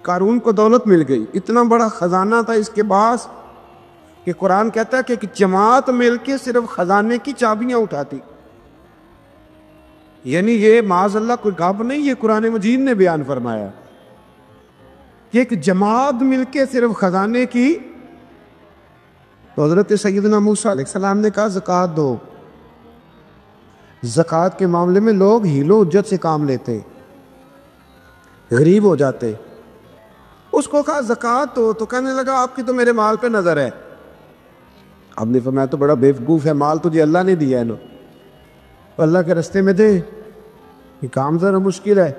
قارون کو دولت مل گئی، اتنا بڑا خزانہ تھا اس کے پاس کہ قرآن کہتا ہے کہ ایک جماعت مل کے صرف خزانے کی چابیاں اٹھاتی. یعنی یہ معاذ اللہ کوئی گپ نہیں، یہ قرآن مجید نے بیان فرمایا کہ ایک جماعت مل کے صرف خزانے کی. تو حضرت سیدنا موسیٰ علیہ السلام نے کہا زکوٰۃ دو. زکوٰۃ کے معاملے میں لوگ ہیل و حجت سے کام لیتے، غریب ہو جاتے. اس کو کہا زکوٰۃ دو تو کہنے لگا آپ کی تو میرے مال پہ نظر ہے. آپ نے فرمایا تو بڑا بیوقوف ہے، مال تجھے اللہ نے دیا ہے نا، اللہ کے راستے میں دے. یہ کام ذرا مشکل ہے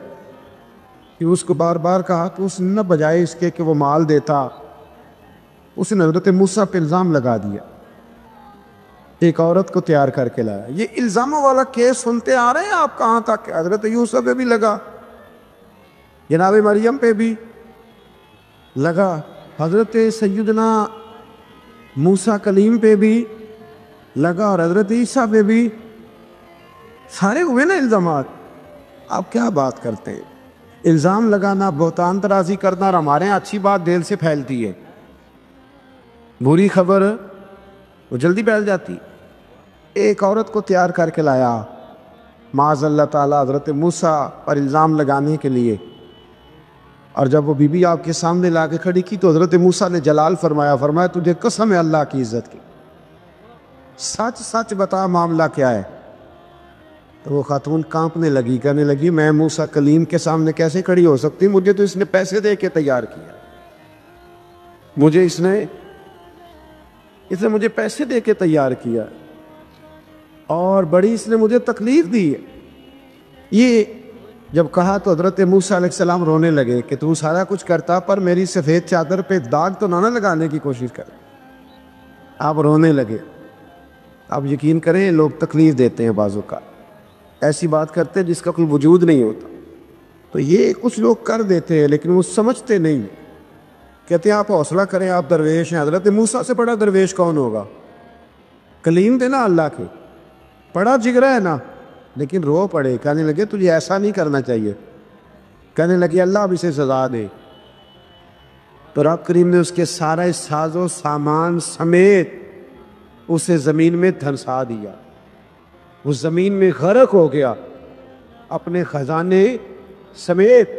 کہ اس کو بار بار کہا تو اس نے نہ بجائے اس کے کہ وہ مال دیتا، اس نے حضرت موسیٰ پہ الزام لگا دیا، ایک عورت کو تیار کر کے لایا. یہ الزاموں والا کیس سنتے آ رہے ہیں آپ کہاں تک؟ حضرت یوسف پہ بھی لگا، جناب مریم پہ بھی لگا، حضرت سیدنا موسیٰ کلیم پہ بھی لگا، اور حضرت عیسیٰ پہ بھی. سارے ہوئے نا الزامات. آپ کیا بات کرتے ہیں؟ الزام لگانا، بہتان ترازی کرنا، اور ہمارے یہاں اچھی بات دل سے پھیلتی ہے، بری خبر وہ جلدی پھیل جاتی. ایک عورت کو تیار کر کے لایا معاذ اللہ تعالیٰ حضرت موسیٰ پر الزام لگانے کے لیے، اور جب وہ بی بی آپ کے سامنے لا کے کھڑی کی تو حضرت موسیٰ نے جلال فرمایا تجھے قسم ہے اللہ کی عزت کی، سچ سچ بتا معاملہ کیا ہے. تو وہ خاتون کانپنے لگی، کہنے لگی میں موسیٰ کلیم کے سامنے کیسے کھڑی ہو سکتی؟ مجھے تو اس نے پیسے دے کے تیار کیا، مجھے اس نے مجھے پیسے دے کے تیار کیا، اور بڑی اس نے مجھے تکلیف دی ہے. یہ جب کہا تو حضرت موسیٰ علیہ السلام رونے لگے کہ تو سارا کچھ کرتا پر میری سفید چادر پہ داغ تو نہ لگانے کی کوشش کر. آپ رونے لگے. آپ یقین کریں لوگ تکلیف دیتے ہیں بعضوں کا، ایسی بات کرتے ہیں جس کا کوئی وجود نہیں ہوتا. تو یہ کچھ لوگ کر دیتے ہیں لیکن وہ سمجھتے نہیں. کہتے ہیں آپ حوصلہ کریں، آپ درویش ہیں. حضرت موسیٰ سے بڑا درویش کون ہوگا؟ کلیم تھے نا اللہ کے، بڑا جگرا ہے نا. لیکن رو پڑے، کہنے لگے تجھے ایسا نہیں کرنا چاہیے. کہنے لگے اللہ اب اسے سزا دے. تو رب کریم نے اس کے سارا ساز و سامان سمیت اسے زمین میں دھنسا دیا. وہ زمین میں غرق ہو گیا اپنے خزانے سمیت.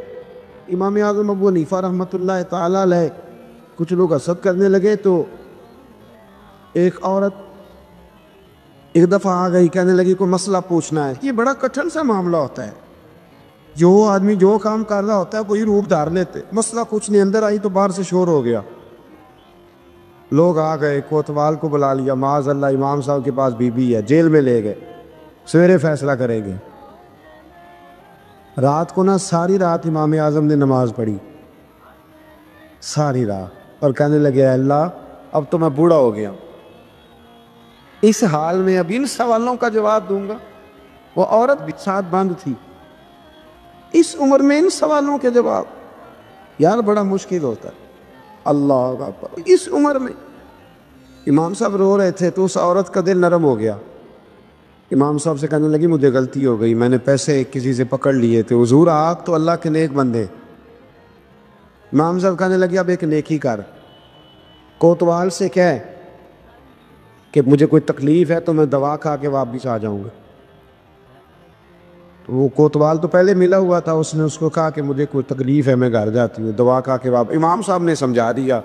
امام اعظم ابو حنیفہ رحمۃ اللہ تعالیٰ علیہ کچھ لوگ حسد کرنے لگے تو ایک عورت ایک دفعہ آ گئی، کہنے لگی کوئی مسئلہ پوچھنا ہے. یہ بڑا کٹھن سا معاملہ ہوتا ہے، جو آدمی جو کام کر رہا ہوتا ہے وہی روپ دھار لیتے. مسئلہ کچھ نہیں، اندر آئی تو باہر سے شور ہو گیا. لوگ آ گئے، کوتوال کو بلا لیا، معاذ اللہ امام صاحب کے پاس بی بی ہے، جیل میں لے گئے، سویرے فیصلہ کریں گے. رات کو ساری رات امام اعظم نے نماز پڑھی، ساری رات، اور کہنے لگے اے اللہ اب تو میں بوڑھا ہو گیا، اس حال میں اب ان سوالوں کا جواب دوں گا. وہ عورت بھی ساتھ بند تھی، اس عمر میں ان سوالوں کے جواب یار بڑا مشکل ہوتا ہے. اللہ اکبر. اس عمر میں امام صاحب رو رہے تھے تو اس عورت کا دل نرم ہو گیا. امام صاحب سے کہنے لگی مجھے غلطی ہو گئی، میں نے پیسے کسی سے پکڑ لیے تھے. حضور آپ تو اللہ کے نیک بندے. امام صاحب کہنے لگے اب ایک نیکی کر، کوتوال سے کہہ کہ مجھے کوئی تکلیف ہے تو میں دوا کھا کے واپس آ جاؤں گا. وہ کوتوال تو پہلے ملا ہوا تھا، اس نے اس کو کہا کہ مجھے کوئی تکلیف ہے میں گھر جاتی ہوں، دوا کھا کے واپس. امام صاحب نے سمجھا دیا.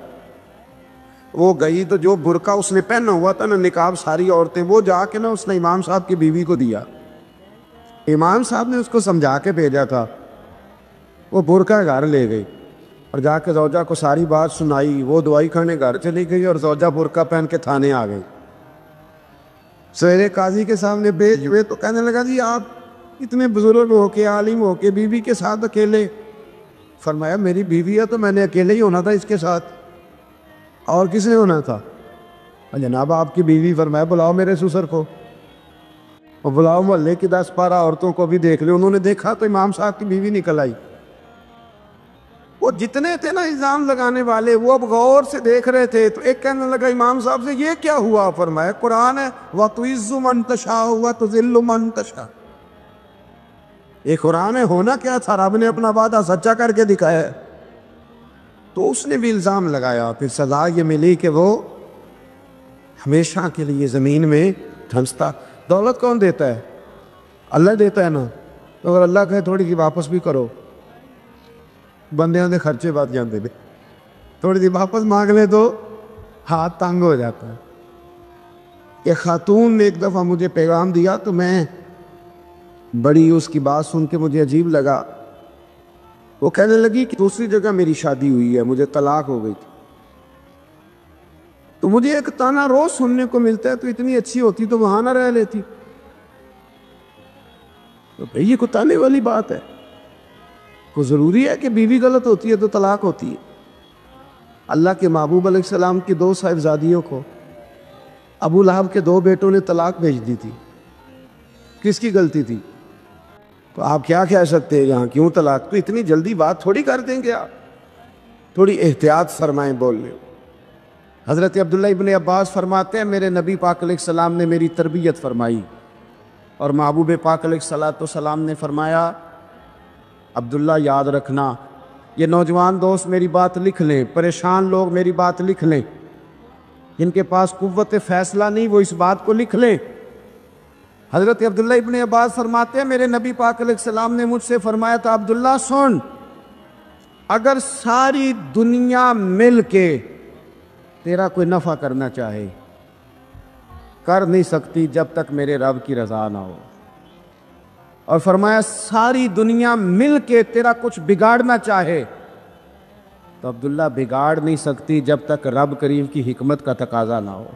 وہ گئی تو جو برقع اس نے پہنا ہوا تھا نا نقاب، ساری عورتیں وہ جا کے اس نے امام صاحب کی بیوی کو دیا. امام صاحب نے اس کو سمجھا کے بھیجا تھا. وہ برقع گھر لے گئی اور جا کے زوجہ کو ساری بات سنائی. وہ دوائی کھانے گھر چلی گئی اور زوجہ برقع پہن کے تھانے آ گئی. سویرے قاضی کے سامنے بھیج ہوئے تو کہنے لگا جی آپ اتنے بزرگ ہو کے عالم ہو کے بیوی کے ساتھ اکیلے. فرمایا میری بیوی ہے تو میں نے اکیلے ہی ہونا تھا اس کے ساتھ، اور کس نے ہونا تھا؟ جناب آپ کی بیوی. فرمایا بلاؤ میرے سسر کو، اور بلاؤ محلے کی 10-12 عورتوں کو بھی دیکھ لے. انہوں نے دیکھا تو امام صاحب کی بیوی نکل آئی. وہ جتنے تھے نا الزام لگانے والے وہ اب غور سے دیکھ رہے تھے. تو ایک کہنے لگا امام صاحب سے یہ کیا ہوا؟ فرمایا قرآن ہے وَتُعِزُّ مَن تَشَاءُ وَتُذِلُّ مَن تَشَاءُ. یہ قرآن ہے. ہونا کیا تھا؟ رب نے اپنا وعدہ سچا کر کے دکھایا ہے. تو اس نے بھی الزام لگایا، پھر سزا یہ ملی کہ وہ ہمیشہ کے لیے زمین میں دھنستا۔ دولت کون دیتا ہے؟ اللہ دیتا ہے نا، تو اگر اللہ کہے تھوڑی سی واپس بھی کرو، بندیاں دے خرچے بات جانتے تھے، تھوڑی سی واپس مانگ لے تو ہاتھ تنگ ہو جاتا ہے۔ ایک خاتون نے ایک دفعہ مجھے پیغام دیا تو میں بڑی اس کی بات سن کے مجھے عجیب لگا۔ وہ کہنے لگی کہ دوسری جگہ میری شادی ہوئی ہے، مجھے طلاق ہو گئی تھی، تو مجھے ایک تانا روز سننے کو ملتا ہے تو اتنی اچھی ہوتی تو وہاں نہ رہ لیتی۔ تو بھئی یہ کوئی تانے والی بات ہے؟ کوئی ضروری ہے کہ بیوی غلط ہوتی ہے تو طلاق ہوتی ہے؟ اللہ کے محبوب علیہ السلام کی 2 صاحبزادیوں کو ابو لہب کے 2 بیٹوں نے طلاق بھیج دی تھی، کس کی غلطی تھی؟ تو آپ کیا کہہ سکتے ہیں یہاں کیوں طلاق؟ تو اتنی جلدی بات تھوڑی کر دیں گے آپ، تھوڑی احتیاط فرمائیں بولنے۔ حضرت عبداللہ ابن عباس فرماتے ہیں میرے نبی پاک علیہ السلام نے میری تربیت فرمائی، اور محبوب پاک علیہ السلام نے فرمایا عبداللہ یاد رکھنا، یہ نوجوان دوست میری بات لکھ لیں، پریشان لوگ میری بات لکھ لیں، جن کے پاس قوت فیصلہ نہیں وہ اس بات کو لکھ لیں۔ حضرت عبداللہ ابن عباس فرماتے ہیں میرے نبی پاک علیہ السلام نے مجھ سے فرمایا تھا عبداللہ سن، اگر ساری دنیا مل کے تیرا کوئی نفع کرنا چاہے کر نہیں سکتی جب تک میرے رب کی رضا نہ ہو، اور فرمایا ساری دنیا مل کے تیرا کچھ بگاڑنا چاہے تو عبداللہ بگاڑ نہیں سکتی جب تک رب کریم کی حکمت کا تقاضا نہ ہو۔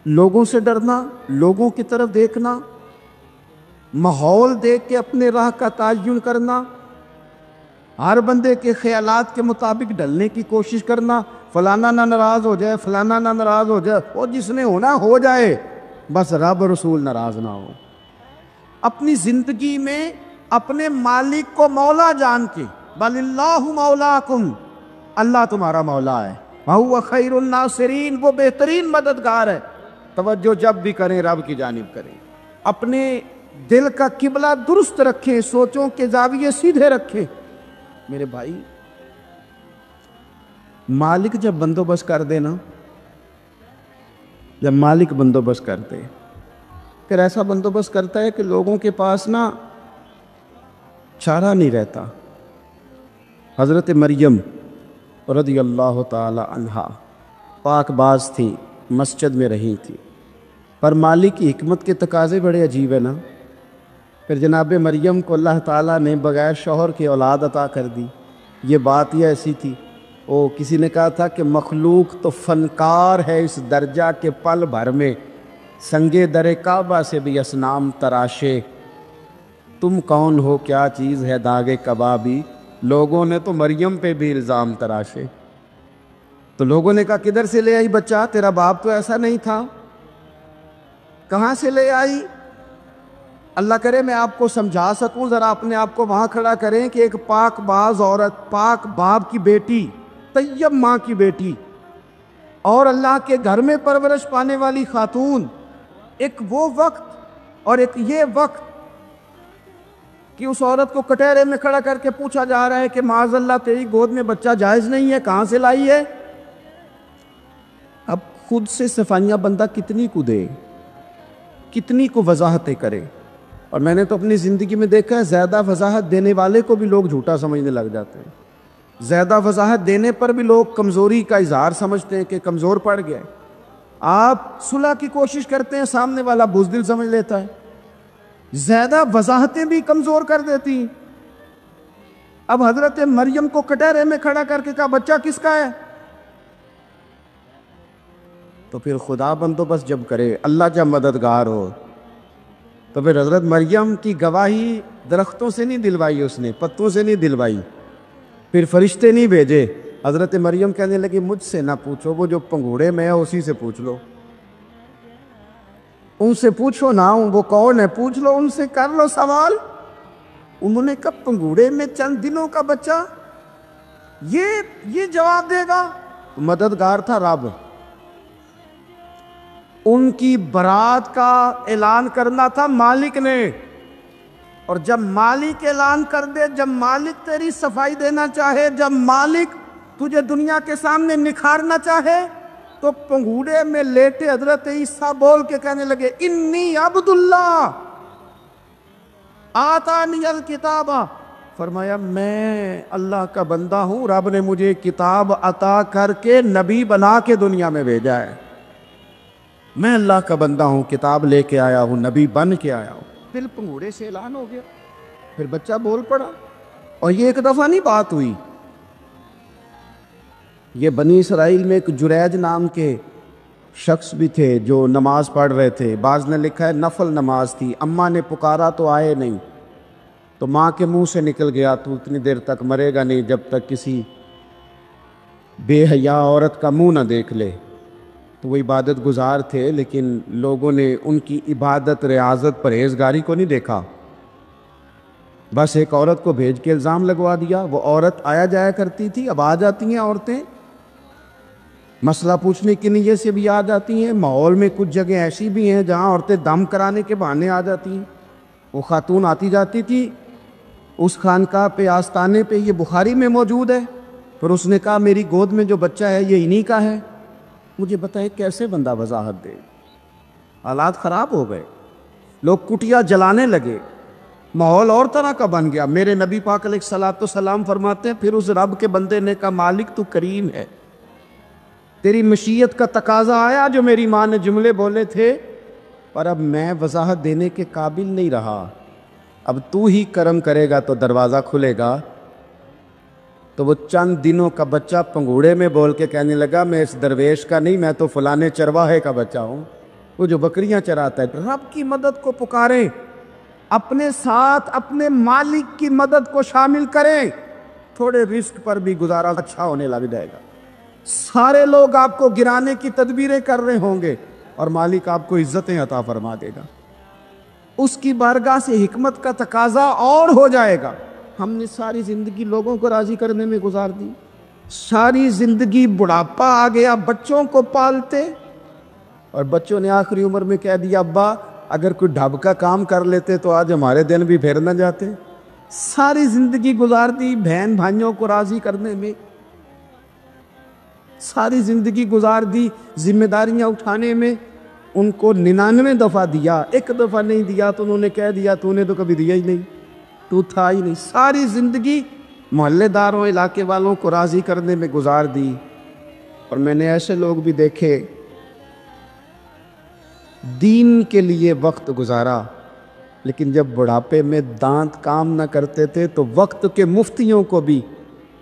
لوگوں سے ڈرنا، لوگوں کی طرف دیکھنا، ماحول دیکھ کے اپنے راہ کا تعین کرنا، ہر بندے کے خیالات کے مطابق ڈھلنے کی کوشش کرنا، فلانا نہ ناراض ہو جائے، فلانا نہ ناراض ہو جائے، وہ جس نے ہونا ہو جائے، بس رب رسول ناراض نہ ہو۔ اپنی زندگی میں اپنے مالک کو مولا جان کے بل اللہ مولاکم، اللہ تمہارا مولا ہے، وَهُوَ خَيْرُ النَّاصِرِينَ، وہ بہترین مددگار ہے۔ توجہ جب بھی کریں رب کی جانب کریں، اپنے دل کا قبلہ درست رکھیں، سوچوں کے زاویے سیدھے رکھیں۔ میرے بھائی مالک جب بندوبست کر دے نا، جب مالک بندوبست کر دے پھر ایسا بندوبست کرتا ہے کہ لوگوں کے پاس نا چارہ نہیں رہتا۔ حضرت مریم رضی اللہ تعالی عنہا پاک باز تھی، مسجد میں رہی تھی، پر مالک کی حکمت کے تقاضے بڑے عجیب ہیں نا۔ پھر جناب مریم کو اللہ تعالیٰ نے بغیر شوہر کی اولاد عطا کر دی۔ یہ بات ہی ایسی تھی، کسی نے کہا تھا کہ مخلوق تو فنکار ہے اس درجہ کے پل بھر میں سنگے در کعبہ سے بھی اصنام تراشے، تم کون ہو کیا چیز ہے داغ کبابی، لوگوں نے تو مریم پہ بھی الزام تراشے۔ تو لوگوں نے کہا کدھر سے لے آئی بچہ، تیرا باپ تو ایسا نہیں تھا، کہاں سے لے آئی؟ اللہ کرے میں آپ کو سمجھا سکوں، ذرا اپنے آپ کو وہاں کھڑا کریں کہ ایک پاک باز عورت، پاک باپ کی بیٹی، طیب ماں کی بیٹی، اور اللہ کے گھر میں پرورش پانے والی خاتون، ایک وہ وقت اور ایک یہ وقت کہ اس عورت کو کٹہرے میں کھڑا کر کے پوچھا جا رہا ہے کہ معاذ اللہ تیری گود میں بچہ جائز نہیں ہے، کہاں سے لائی ہے؟ اب خود سے صفائیاں بندہ کتنی کو دے، کتنی کو وضاحتیں کرے۔ اور میں نے تو اپنی زندگی میں دیکھا ہے زیادہ وضاحت دینے والے کو بھی لوگ جھوٹا سمجھنے لگ جاتے ہیں، زیادہ وضاحت دینے پر بھی لوگ کمزوری کا اظہار سمجھتے ہیں کہ کمزور پڑ گیا ہے۔ آپ صلح کی کوشش کرتے ہیں، سامنے والا بزدل سمجھ لیتا ہے، زیادہ وضاحتیں بھی کمزور کر دیتی ہیں۔ اب حضرت مریم کو کٹہرے میں کھڑا کر کے کہا بچہ کس کا ہے؟ تو پھر خدا بندوبست جب کرے، اللہ جب مددگار ہو، تو پھر حضرت مریم کی گواہی درختوں سے نہیں دلوائی، اس نے پتوں سے نہیں دلوائی، پھر فرشتے نہیں بھیجے۔ حضرت مریم کہنے لگی مجھ سے نہ پوچھو، وہ جو پنگوڑے میں ہے اسی سے پوچھ لو، ان سے پوچھو نا، وہ کون ہے پوچھ لو، ان سے کر لو سوال۔ انہوں نے کہا پنگوڑے میں چند دنوں کا بچہ یہ جواب دے گا؟ مددگار تھا رب، ان کی برات کا اعلان کرنا تھا مالک نے، اور جب مالک اعلان کر دے، جب مالک تیری صفائی دینا چاہے، جب مالک تجھے دنیا کے سامنے نکھارنا چاہے تو پنگوڑے میں لیٹے حضرت عیسیٰ بول کے کہنے لگے انی عبداللہ آتانی الکتاب، فرمایا میں اللہ کا بندہ ہوں، رب نے مجھے کتاب عطا کر کے نبی بنا کے دنیا میں بھیجا ہے، میں اللہ کا بندہ ہوں، کتاب لے کے آیا ہوں، نبی بن کے آیا ہوں۔ پھر پنگوڑے سے اعلان ہو گیا، پھر بچہ بول پڑا، اور یہ ایک دفعہ نہیں بات ہوئی۔ یہ بنی اسرائیل میں ایک جریج نام کے شخص بھی تھے جو نماز پڑھ رہے تھے، بعض نے لکھا ہے نفل نماز تھی، اماں نے پکارا تو آئے نہیں، تو ماں کے منہ سے نکل گیا تو اتنی دیر تک مرے گا نہیں جب تک کسی بے حیا عورت کا منہ نہ دیکھ لے۔ تو وہ عبادت گزار تھے، لیکن لوگوں نے ان کی عبادت، ریاضت، پرہیزگاری کو نہیں دیکھا، بس ایک عورت کو بھیج کے الزام لگوا دیا۔ وہ عورت آیا جایا کرتی تھی، اب آ جاتی ہیں عورتیں مسئلہ پوچھنے کی نیت سے بھی آ جاتی ہیں۔ ماحول میں کچھ جگہ ایسی بھی ہیں جہاں عورتیں دم کرانے کے بہانے آ جاتی ہیں۔ وہ خاتون آتی جاتی تھی اس خانقاہ پہ، آستانے پہ، یہ بخاری میں موجود ہے، پھر اس نے کہا میری گود میں جو بچہ ہے یہ انہی کا ہے۔ مجھے بتائیں کیسے بندہ وضاحت دے؟ حالات خراب ہو گئے، لوگ کٹیا جلانے لگے، ماحول اور طرح کا بن گیا۔ میرے نبی پاک علیہ الصلوۃ والسلام فرماتے ہیں پھر اس رب کے بندے نے کہا مالک تو کریم ہے، تیری مشیت کا تقاضا آیا جو میری ماں نے جملے بولے تھے، پر اب میں وضاحت دینے کے قابل نہیں رہا، اب تو ہی کرم کرے گا تو دروازہ کھلے گا۔ تو وہ چند دنوں کا بچہ پنگوڑے میں بول کے کہنے لگا میں اس درویش کا نہیں، میں تو فلانے چرواہے کا بچہ ہوں، وہ جو بکریاں چراتا ہے۔ رب کی مدد کو پکاریں، اپنے ساتھ اپنے مالک کی مدد کو شامل کریں، تھوڑے رزق پر بھی گزارا اچھا ہونے لگ جائے گا۔ سارے لوگ آپ کو گرانے کی تدبیریں کر رہے ہوں گے اور مالک آپ کو عزتیں عطا فرما دے گا، اس کی بارگاہ سے حکمت کا تقاضا اور ہو جائے گا۔ ہم نے ساری زندگی لوگوں کو راضی کرنے میں گزار دی، ساری زندگی بڑھاپا آ گیا بچوں کو پالتے، اور بچوں نے آخری عمر میں کہہ دیا ابا اگر کوئی ڈھب کا کام کر لیتے تو آج ہمارے دن بھی پھر نہ جاتے۔ ساری زندگی گزار دی بہن بھائیوں کو راضی کرنے میں، ساری زندگی گزار دی ذمہ داریاں اٹھانے میں، ان کو 99 دفعہ دیا، ایک دفعہ نہیں دیا تو انہوں نے کہہ دیا تو نے تو کبھی دیا ہی نہیں، تو تھا ہی نہیں۔ ساری زندگی محلے داروں، علاقے والوں کو راضی کرنے میں گزار دی۔ اور میں نے ایسے لوگ بھی دیکھے دین کے لیے وقت گزارا، لیکن جب بڑھاپے میں دانت کام نہ کرتے تھے تو وقت کے مفتیوں کو بھی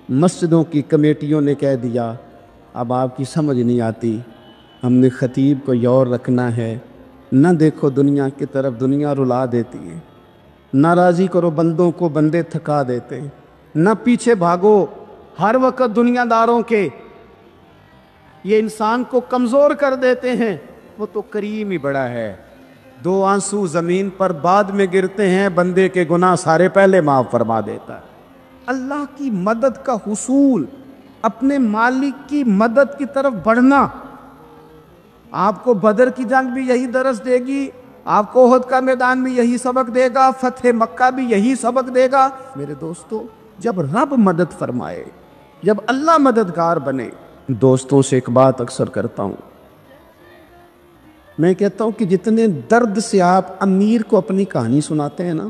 مسجدوں کی کمیٹیوں نے کہہ دیا اب آپ کی سمجھ نہیں آتی، ہم نے خطیب کو یور رکھنا ہے، نہ دیکھو دنیا کی طرف، دنیا رلا دیتی ہے، نہ راضی کرو بندوں کو، بندے تھکا دیتے، نہ پیچھے بھاگو ہر وقت دنیا داروں کے، یہ انسان کو کمزور کر دیتے ہیں۔ وہ تو کریم ہی بڑا ہے، 2 آنسو زمین پر بعد میں گرتے ہیں، بندے کے گناہ سارے پہلے معاف فرما دیتا ہے۔ اللہ کی مدد کا حصول، اپنے مالک کی مدد کی طرف بڑھنا، آپ کو بدر کی جنگ بھی یہی درس دے گی، آپ کو احد کا میدان بھی یہی سبق دے گا، فتح مکہ بھی یہی سبق دے گا۔ میرے دوستو جب رب مدد فرمائے، جب اللہ مددگار بنے، دوستوں سے ایک بات اکثر کرتا ہوں، میں کہتا ہوں کہ جتنے درد سے آپ امیر کو اپنی کہانی سناتے ہیں نا،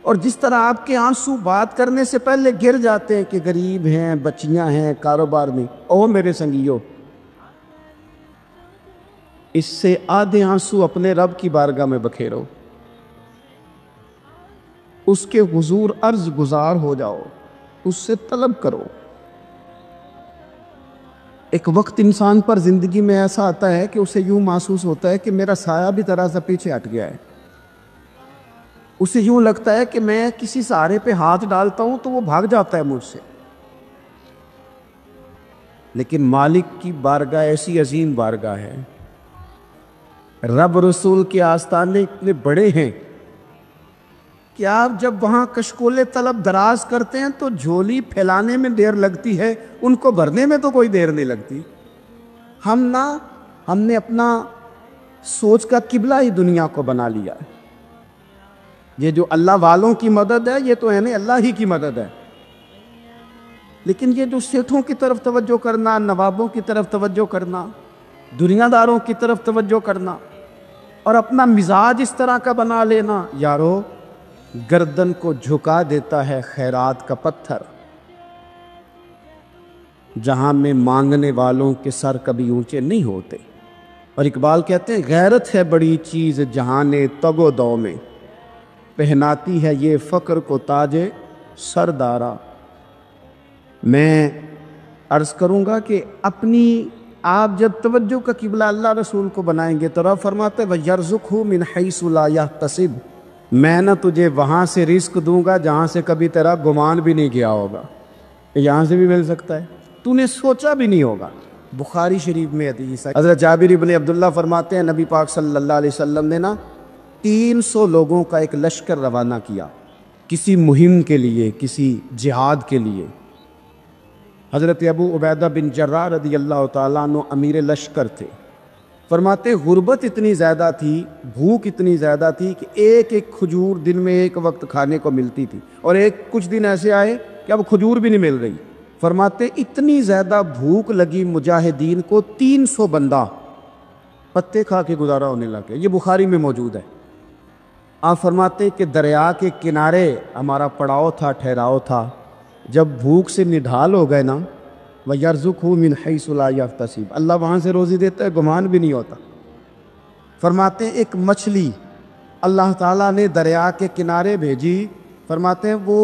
اور جس طرح آپ کے آنسو بات کرنے سے پہلے گر جاتے ہیں کہ غریب ہیں، بچیاں ہیں، کاروبار میں، او میرے سنگیو، اس سے آدھے آنسو اپنے رب کی بارگاہ میں بکھیرو، اس کے حضور عرض گزار ہو جاؤ، اس سے طلب کرو۔ ایک وقت انسان پر زندگی میں ایسا آتا ہے کہ اسے یوں محسوس ہوتا ہے کہ میرا سایہ بھی ذرا سا پیچھے ہٹ گیا ہے، اسے یوں لگتا ہے کہ میں کسی سہارے پہ ہاتھ ڈالتا ہوں تو وہ بھاگ جاتا ہے مجھ سے، لیکن مالک کی بارگاہ ایسی عظیم بارگاہ ہے، رب رسول کے آستانے اتنے بڑے ہیں کہ آپ جب وہاں کشکول طلب دراز کرتے ہیں تو جھولی پھیلانے میں دیر لگتی ہے، ان کو بھرنے میں تو کوئی دیر نہیں لگتی۔ ہم نے اپنا سوچ کا قبلہ ہی دنیا کو بنا لیا ہے، یہ جو اللہ والوں کی مدد ہے یہ تو ہے نہیں، اللہ ہی کی مدد ہے۔ لیکن یہ جو سیٹھوں کی طرف توجہ کرنا، نوابوں کی طرف توجہ کرنا، دنیا داروں کی طرف توجہ کرنا اور اپنا مزاج اس طرح کا بنا لینا، یارو گردن کو جھکا دیتا ہے خیرات کا پتھر، جہاں میں مانگنے والوں کے سر کبھی اونچے نہیں ہوتے۔ اور اقبال کہتے ہیں غیرت ہے بڑی چیز جہان تگ و دو میں، پہناتی ہے یہ فقر کو تاج سردارا۔ میں عرض کروں گا کہ اپنی آپ جب توجہ کا قبلہ اللہ رسول کو بنائیں گے تو رب فرماتے ہیں وَيَرْزُقْهُ مِنْ حَيْثُ لَا يَحْتَسِبُ، میں نہ تجھے وہاں سے رزق دوں گا جہاں سے کبھی تیرا گمان بھی نہیں کیا ہوگا۔ یہاں سے بھی مل سکتا ہے، تو نے سوچا بھی نہیں ہوگا۔ بخاری شریف میں حدیث ہے، حضرت جابر ابن عبداللہ فرماتے ہیں نبی پاک صلی اللہ علیہ وسلم نے 300 لوگوں کا ایک لشکر روانہ کیا کسی مہم کے لیے، کسی جہاد کے لیے۔ حضرت ابو عبیدہ بن جراح رضی اللہ تعالیٰ عنہ امیر لشکر تھے۔ فرماتے غربت اتنی زیادہ تھی، بھوک اتنی زیادہ تھی کہ ایک ایک کھجور دن میں ایک وقت کھانے کو ملتی تھی، اور کچھ دن ایسے آئے کہ اب کھجور بھی نہیں مل رہی۔ فرماتے اتنی زیادہ بھوک لگی مجاہدین کو 300 بندہ پتے کھا کے گزارا ہونے لگے۔ یہ بخاری میں موجود ہے۔ آپ فرماتے کہ دریا کے کنارے ہمارا پڑاؤ تھا، ٹھہراؤ تھا، جب بھوک سے نڈھال ہو گئے نا وَيَرْزُقْهُ مِنْ حَيْثُ لَا يَحْتَسِبُ، اللہ وہاں سے روزی دیتا ہے، گمان بھی نہیں ہوتا۔ فرماتے ہیں ایک مچھلی اللہ تعالیٰ نے دریا کے کنارے بھیجی، فرماتے ہیں وہ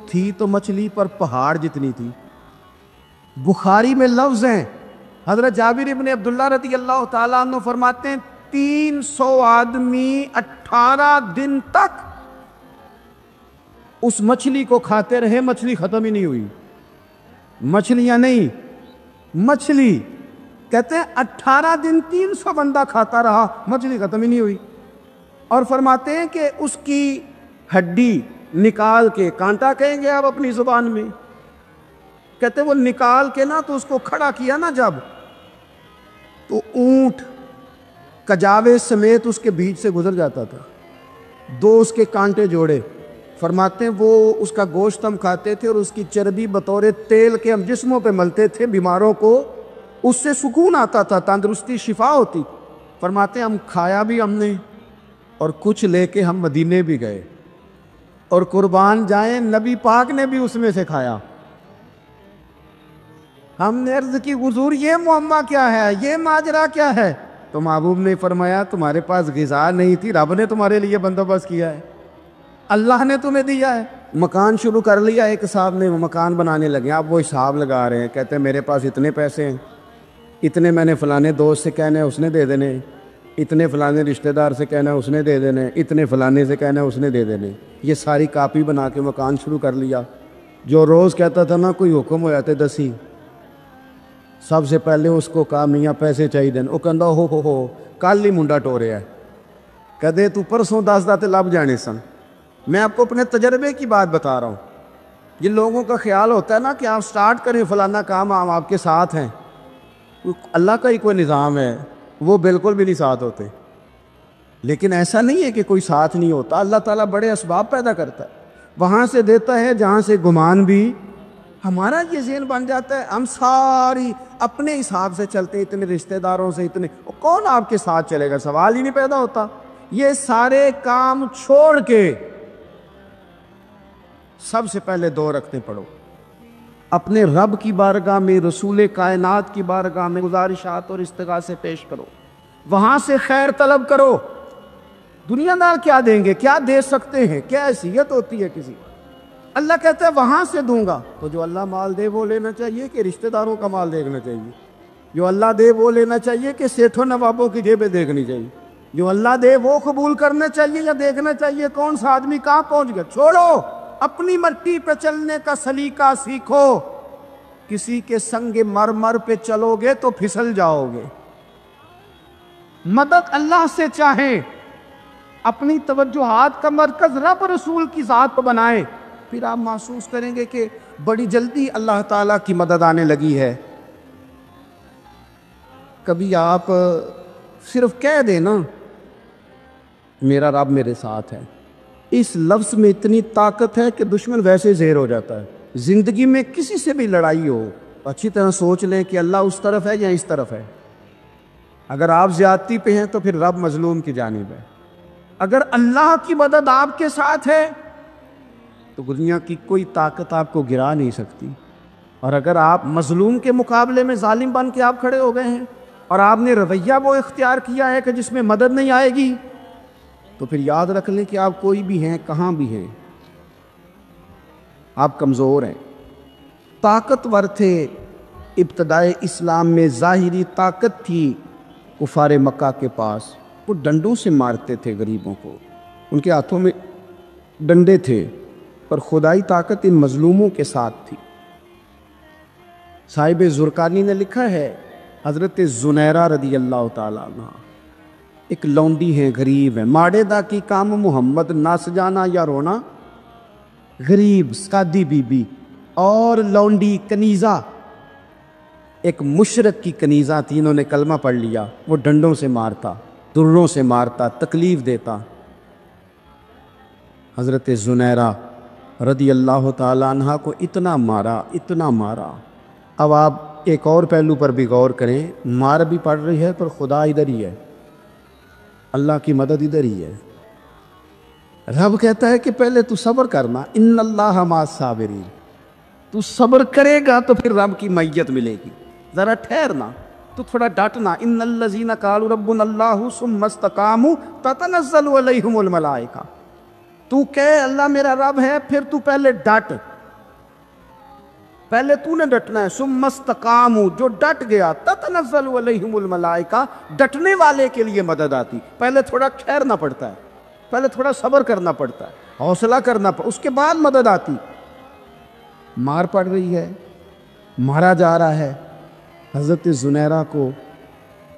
تھی تو مچھلی پر پہاڑ جتنی تھی۔ بخاری میں لفظ ہیں، حضرت جابر ابن عبداللہ رضی اللہ تعالیٰ عنہ فرماتے ہیں 300 آدمی 18 دن تک اس مچھلی کو کھاتے رہے، مچھلی ختم ہی نہیں ہوئی۔ مچھلیاں نہیں، مچھلی کہتے ہیں 18 دن 300 بندہ کھاتا رہا، مچھلی ختم ہی نہیں ہوئی۔ اور فرماتے ہیں کہ اس کی ہڈی نکال کے، کانٹا کہیں گے آپ اپنی زبان میں، کہتے وہ نکال کے تو اس کو کھڑا کیا جب، تو اونٹ کجاوے سمیت اس کے بیچ سے گزر جاتا تھا، 2 اس کے کانٹے جوڑے۔ فرماتے ہیں وہ اس کا گوشت ہم کھاتے تھے اور اس کی چربی بطور تیل کے ہم جسموں پہ ملتے تھے، بیماروں کو اس سے سکون آتا تھا، تندرستی شفا ہوتی۔ فرماتے ہیں ہم کھایا بھی ہم نے، اور کچھ لے کے ہم مدینے بھی گئے، اور قربان جائیں نبی پاک نے بھی اس میں سے کھایا۔ ہم نے عرض کی حضور یہ معمہ کیا ہے، یہ ماجرا کیا ہے؟ تو محبوب نے فرمایا تمہارے پاس غذا نہیں تھی، رب نے تمہارے لیے بندوبست کیا ہے، اللہ نے تمہیں دیا ہے۔ مکان شروع کر لیا، ایک صاحب نے مکان بنانے لگے، آپ وہ حساب لگا رہے ہیں، کہتے ہیں میرے پاس اتنے پیسے ہیں، اتنے میں نے فلانے دوست سے کہنا ہے اس نے دے دینے، اتنے فلانے رشتہ دار سے کہنا ہے اس نے دے دینے، اتنے فلانے سے کہنا ہے اس نے دے دینے۔ یہ ساری کاپی بنا کے مکان شروع کر لیا۔ جو روز کہتا تھا کوئی حکم ہو جاتے 10 سب سے پہلے اس کو کہا میاں پیسے چاہیے دین، وہ کہندا ہو کل ہی منڈا ٹوریا ہے، کہدے تو پرسوں 10 تے لب جانے سن۔ میں آپ کو اپنے تجربے کی بات بتا رہا ہوں۔ یہ لوگوں کا خیال ہوتا ہے کہ آپ سٹارٹ کریں فلانا کام، ہم آپ کے ساتھ ہیں، اللہ کا ہی کوئی نظام ہے، وہ بالکل بھی نہیں ساتھ ہوتے۔ لیکن ایسا نہیں ہے کہ کوئی ساتھ نہیں ہوتا، اللہ تعالیٰ بڑے اسباب پیدا کرتا ہے، وہاں سے دیتا ہے جہاں سے گمان بھی۔ ہمارا یہ ذہن بن جاتا ہے ہم ساری اپنے حساب سے چلتے ہیں، اتنے رشتہ داروں سے، اتنے کون آپ کے ساتھ چلے گا، سوال ہی نہیں پیدا ہوتا۔ یہ سارے کام چھوڑ کے سب سے پہلے 2 رکعتیں پڑھو، اپنے رب کی بارگاہ میں، رسول کائنات کی بارگاہ میں گزارشات اور استغاثے پیش کرو، وہاں سے خیر طلب کرو۔ دنیا دار کیا دیں گے، کیا دے سکتے ہیں، کیا حیثیت ہوتی ہے کسی؟ اللہ کہتا ہے وہاں سے دوں گا۔ تو جو اللہ مال دے وہ لینا چاہیے کہ رشتہ داروں کا مال دیکھنا چاہیے؟ جو اللہ دے وہ لینا چاہیے کہ سیٹھوں نوابوں کی جیبیں دیکھنی چاہیے؟ جو اللہ دے وہ قبول کرنا چاہیے یا دیکھنا چاہیے کون سا آدمی کہاں پہنچ گیا؟ چھوڑو، اپنی مٹی پہ چلنے کا سلیقہ سیکھو۔ کسی کے سنگ مرمر پہ چلو گے تو پھسل جاؤ گے۔ مدد اللہ سے چاہیں، اپنی توجہات کا مرکز رب رسول کی ذات کو بنائیں، پھر آپ محسوس کریں گے کہ بڑی جلدی اللہ تعالیٰ کی مدد آنے لگی ہے۔ کبھی آپ صرف کہہ دیں میرا رب میرے ساتھ ہے، اس لفظ میں اتنی طاقت ہے کہ دشمن ویسے زہر ہو جاتا ہے۔ زندگی میں کسی سے بھی لڑائی ہو تو اچھی طرح سوچ لیں کہ اللہ اس طرف ہے یا اس طرف ہے. اگر آپ زیادتی پہ ہیں تو پھر رب مظلوم کی جانب ہے. اگر اللہ کی مدد آپ کے ساتھ ہے تو دنیا کی کوئی طاقت آپ کو گرا نہیں سکتی. اور اگر آپ مظلوم کے مقابلے میں ظالم بن کے آپ کھڑے ہو گئے ہیں اور آپ نے رویہ وہ اختیار کیا ہے کہ جس میں مدد نہیں آئے گی, تو پھر یاد رکھ لیں کہ آپ کوئی بھی ہیں, کہاں بھی ہیں, آپ کمزور ہیں. طاقتور تھے ابتدائے اسلام میں, ظاہری طاقت تھی کفار مکہ کے پاس, وہ ڈنڈوں سے مارتے تھے غریبوں کو, ان کے ہاتھوں میں ڈنڈے تھے, پر خدائی طاقت ان مظلوموں کے ساتھ تھی. صاحب زرقانی نے لکھا ہے, حضرت زنیرہ رضی اللہ تعالیٰ عنہ ایک لونڈی ہیں, غریب ہیں, ماڑے دا کی کام محمد نس جانا یا رونا, غریب سادی بی بی اور لونڈی کنیزہ, ایک مشرک کی کنیزہ تھی, انہوں نے کلمہ پڑھ لیا, وہ ڈنڈوں سے مارتا, دروں سے مارتا, تکلیف دیتا. حضرت زنیرہ رضی اللہ تعالیٰ عنہ کو اتنا مارا, اتنا مارا. اب آپ ایک اور پہلو پر بھی غور کریں, مار بھی پڑ رہی ہے پر خدا ادھر ہی ہے, اللہ کی مدد ادھر ہی ہے. رب کہتا ہے کہ پہلے تو صبر کرنا, ان اللہ مع الصابرین, تو صبر کرے گا تو پھر رب کی معیت ملے گی. ذرا ٹھہرنا, تو تھوڑا ڈٹنا. ان الذین قالوا ربنا اللہ ثم استقاموا تتنزل علیہم الملائکہ, تو کہے اللہ میرا رب ہے, پھر تو پہلے ڈٹ, پہلے تو نے ڈٹنا ہے. ثم استقاموا, جو ڈٹ گیا, تتنزل علیہم الملائکہ, ڈٹنے والے کے لیے مدد آتی. پہلے تھوڑا ٹھہرنا پڑتا ہے, پہلے تھوڑا صبر کرنا پڑتا ہے, حوصلہ کرنا پڑتا, اس کے بعد مدد آتی. مار پڑ رہی ہے, مارا جا رہا ہے. حضرت زنیرہ کو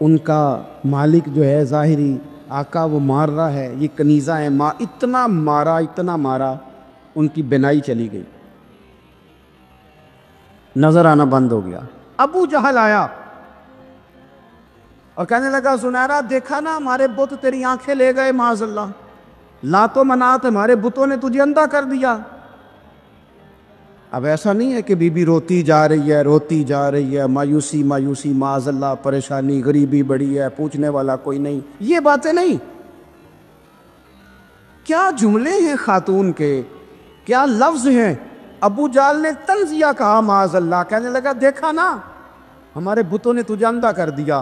ان کا مالک جو ہے ظاہری آقا وہ مار رہا ہے, یہ کنیزہ ہے, اتنا مارا, اتنا مارا, ان کی بینائی چلی گئی, نظر آنا بند ہو گیا. ابو جہل آیا اور کہنے لگا زنیرہ دیکھا نا ہمارے بت تیری آنکھیں لے گئے, معاذ اللہ, لات و منات ہمارے بتوں نے تجھے اندھا کر دیا. اب ایسا نہیں ہے کہ بی بی روتی جا رہی ہے, روتی جا رہی ہے, مایوسی مایوسی, معاذ اللہ, پریشانی, غریبی بڑی ہے, پوچھنے والا کوئی نہیں, یہ باتیں نہیں. کیا جملے ہیں خاتون کے, کیا لفظ ہیں. ابو جال نے تنزیہ کہا, معاذ اللہ, کہنے لگا دیکھا نا ہمارے بتوں نے تجھے اندھا کر دیا.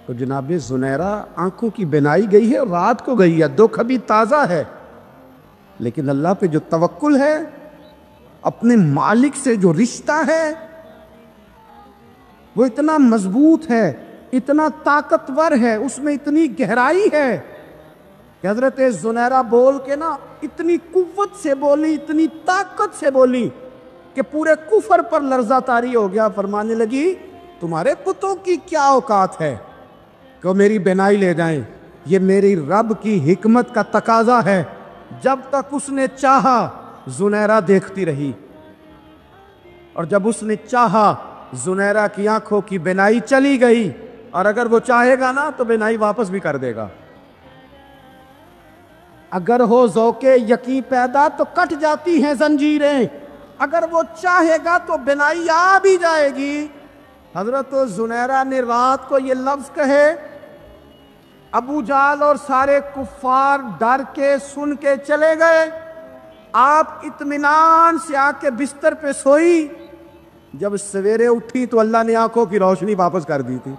تو جناب زنیرہ آنکھوں کی بینائی گئی ہے, رات کو گئی ہے, دکھ ابھی تازہ ہے, لیکن اللہ پہ جو توکل ہے, اپنے مالک سے جو رشتہ ہے, وہ اتنا مضبوط ہے, اتنا طاقتور ہے, اس میں اتنی گہرائی ہے کہ حضرت زنیرہ بول کے نا اتنی قوت سے بولی, اتنی طاقت سے بولی کہ پورے کفر پر لرزہ طاری ہو گیا. فرمانے لگی تمہارے بتوں کی کیا اوقات ہے کہ وہ میری بینائی لے جائیں, یہ میری رب کی حکمت کا تقاضا ہے. جب تک اس نے چاہا زنیرہ دیکھتی رہی, اور جب اس نے چاہا زنیرہ کی آنکھوں کی بینائی چلی گئی, اور اگر وہ چاہے گا نا تو بینائی واپس بھی کر دے گا. اگر ہو ذوق یقین پیدا تو کٹ جاتی ہیں زنجیریں, اگر وہ چاہے گا تو بینائی آ بھی جائے گی. حضرت زنیرہ نے رات کو یہ لفظ کہے, ابو جال اور سارے کفار ڈر کے سن کے چلے گئے. آپ اطمینان سے آ کے بستر پہ سوئی. جب سویرے اٹھی تو اللہ نے آنکھوں کی روشنی واپس کر دی تھی.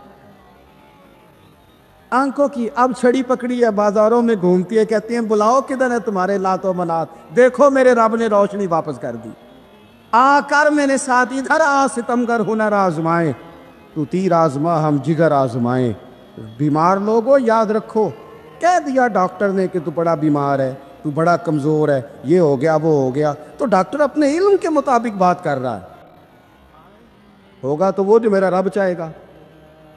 آنکھوں کی اب چھڑی پکڑی ہے, بازاروں میں گھومتی ہے, کہتی ہیں بلاؤ کدھر ہے تمہارے لات و منات, دیکھو میرے رب نے روشنی واپس کر دی. آ کر میرے ساتھ ادھر آ, ستمگر ہنر آزمائے, تو تیر آزما ہم جگر آزمائیں. بیمار لوگوں یاد رکھو, کہہ دیا ڈاکٹر نے کہ تو بڑا بیمار ہے, تو بڑا کمزور ہے, یہ ہو گیا وہ ہو گیا, تو ڈاکٹر اپنے علم کے مطابق بات کر رہا ہے. ہوگا تو وہ جو میرا رب چاہے گا.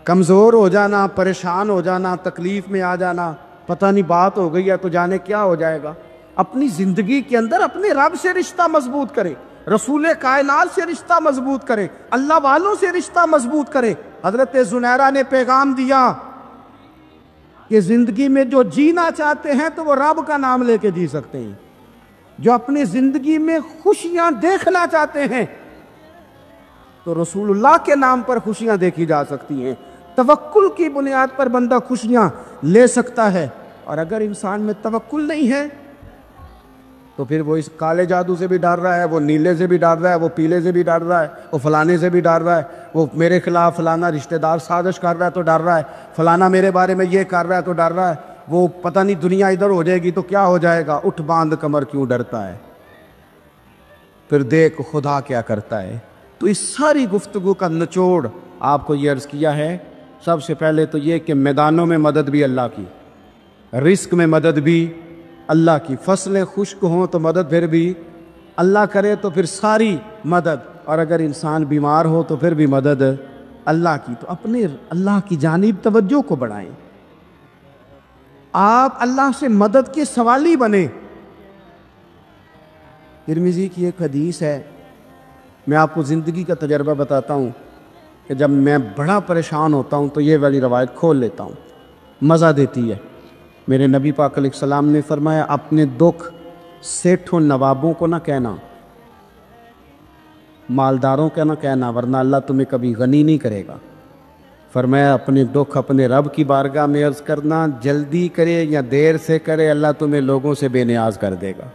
کمزور ہو جانا, پریشان ہو جانا, تکلیف میں آ جانا, پتہ نہیں بات ہو گئی ہے تو جانے کیا ہو جائے گا. اپنی زندگی کے اندر اپنے رب سے رشتہ مضبوط کرے, رسول کائنات سے رشتہ مضبوط کرے, اللہ والوں سے رشتہ مضبوط کرے. حضرت زنیرہ نے پیغام دیا کہ زندگی میں جو جینا چاہتے ہیں تو وہ رب کا نام لے کے جی سکتے ہیں. جو اپنی زندگی میں خوشیاں دیکھنا چاہتے ہیں تو رسول اللہ کے نام پر خوشیاں دیکھی جا سکتی ہیں. توکل کی بنیاد پر بندہ خوشیاں لے سکتا ہے. اور اگر انسان میں توکل نہیں ہے تو پھر وہ اس کالے جادو سے بھی ڈر رہا ہے, وہ نیلے سے بھی ڈر رہا ہے, وہ پیلے سے بھی ڈر رہا ہے, وہ فلانے سے بھی ڈر رہا ہے, وہ میرے خلاف فلانا رشتہ دار سازش کر رہا ہے تو ڈر رہا ہے, فلانا میرے بارے میں یہ کر رہا ہے تو ڈر رہا ہے, وہ پتہ نہیں دنیا ادھر ہو جائے گی تو کیا ہو جائے گا, اٹھ باندھ کمر کیوں ڈرتا ہے. پھر دیکھ خدا کیا کرتا ہے. تو اس ساری گفتگو کا نچوڑ آپ کو یہ عرض کیا ہے. سب سے پہلے تو یہ کہ میدانوں میں مدد بھی اللہ کی, رزق میں مدد بھی اللہ کی, فصلیں خشک ہوں تو مدد پھر بھی اللہ کرے تو پھر ساری مدد, اور اگر انسان بیمار ہو تو پھر بھی مدد اللہ کی. تو اپنے اللہ کی جانب توجہ کو بڑھائیں, آپ اللہ سے مدد کے سوالی بنیں. ترمذی کی ایک حدیث ہے, میں آپ کو زندگی کا تجربہ بتاتا ہوں کہ جب میں بڑا پریشان ہوتا ہوں تو یہ والی روایت کھول لیتا ہوں, مزہ دیتی ہے. میرے نبی پاک علیہ السلام نے فرمایا اپنے دکھ سیٹھوں نوابوں کو نہ کہنا, مالداروں کا نہ کہنا, ورنہ اللہ تمہیں کبھی غنی نہیں کرے گا. فرمایا اپنے دکھ اپنے رب کی بارگاہ میں عرض کرنا, جلدی کرے یا دیر سے کرے اللہ تمہیں لوگوں سے بے نیاز کر دے گا,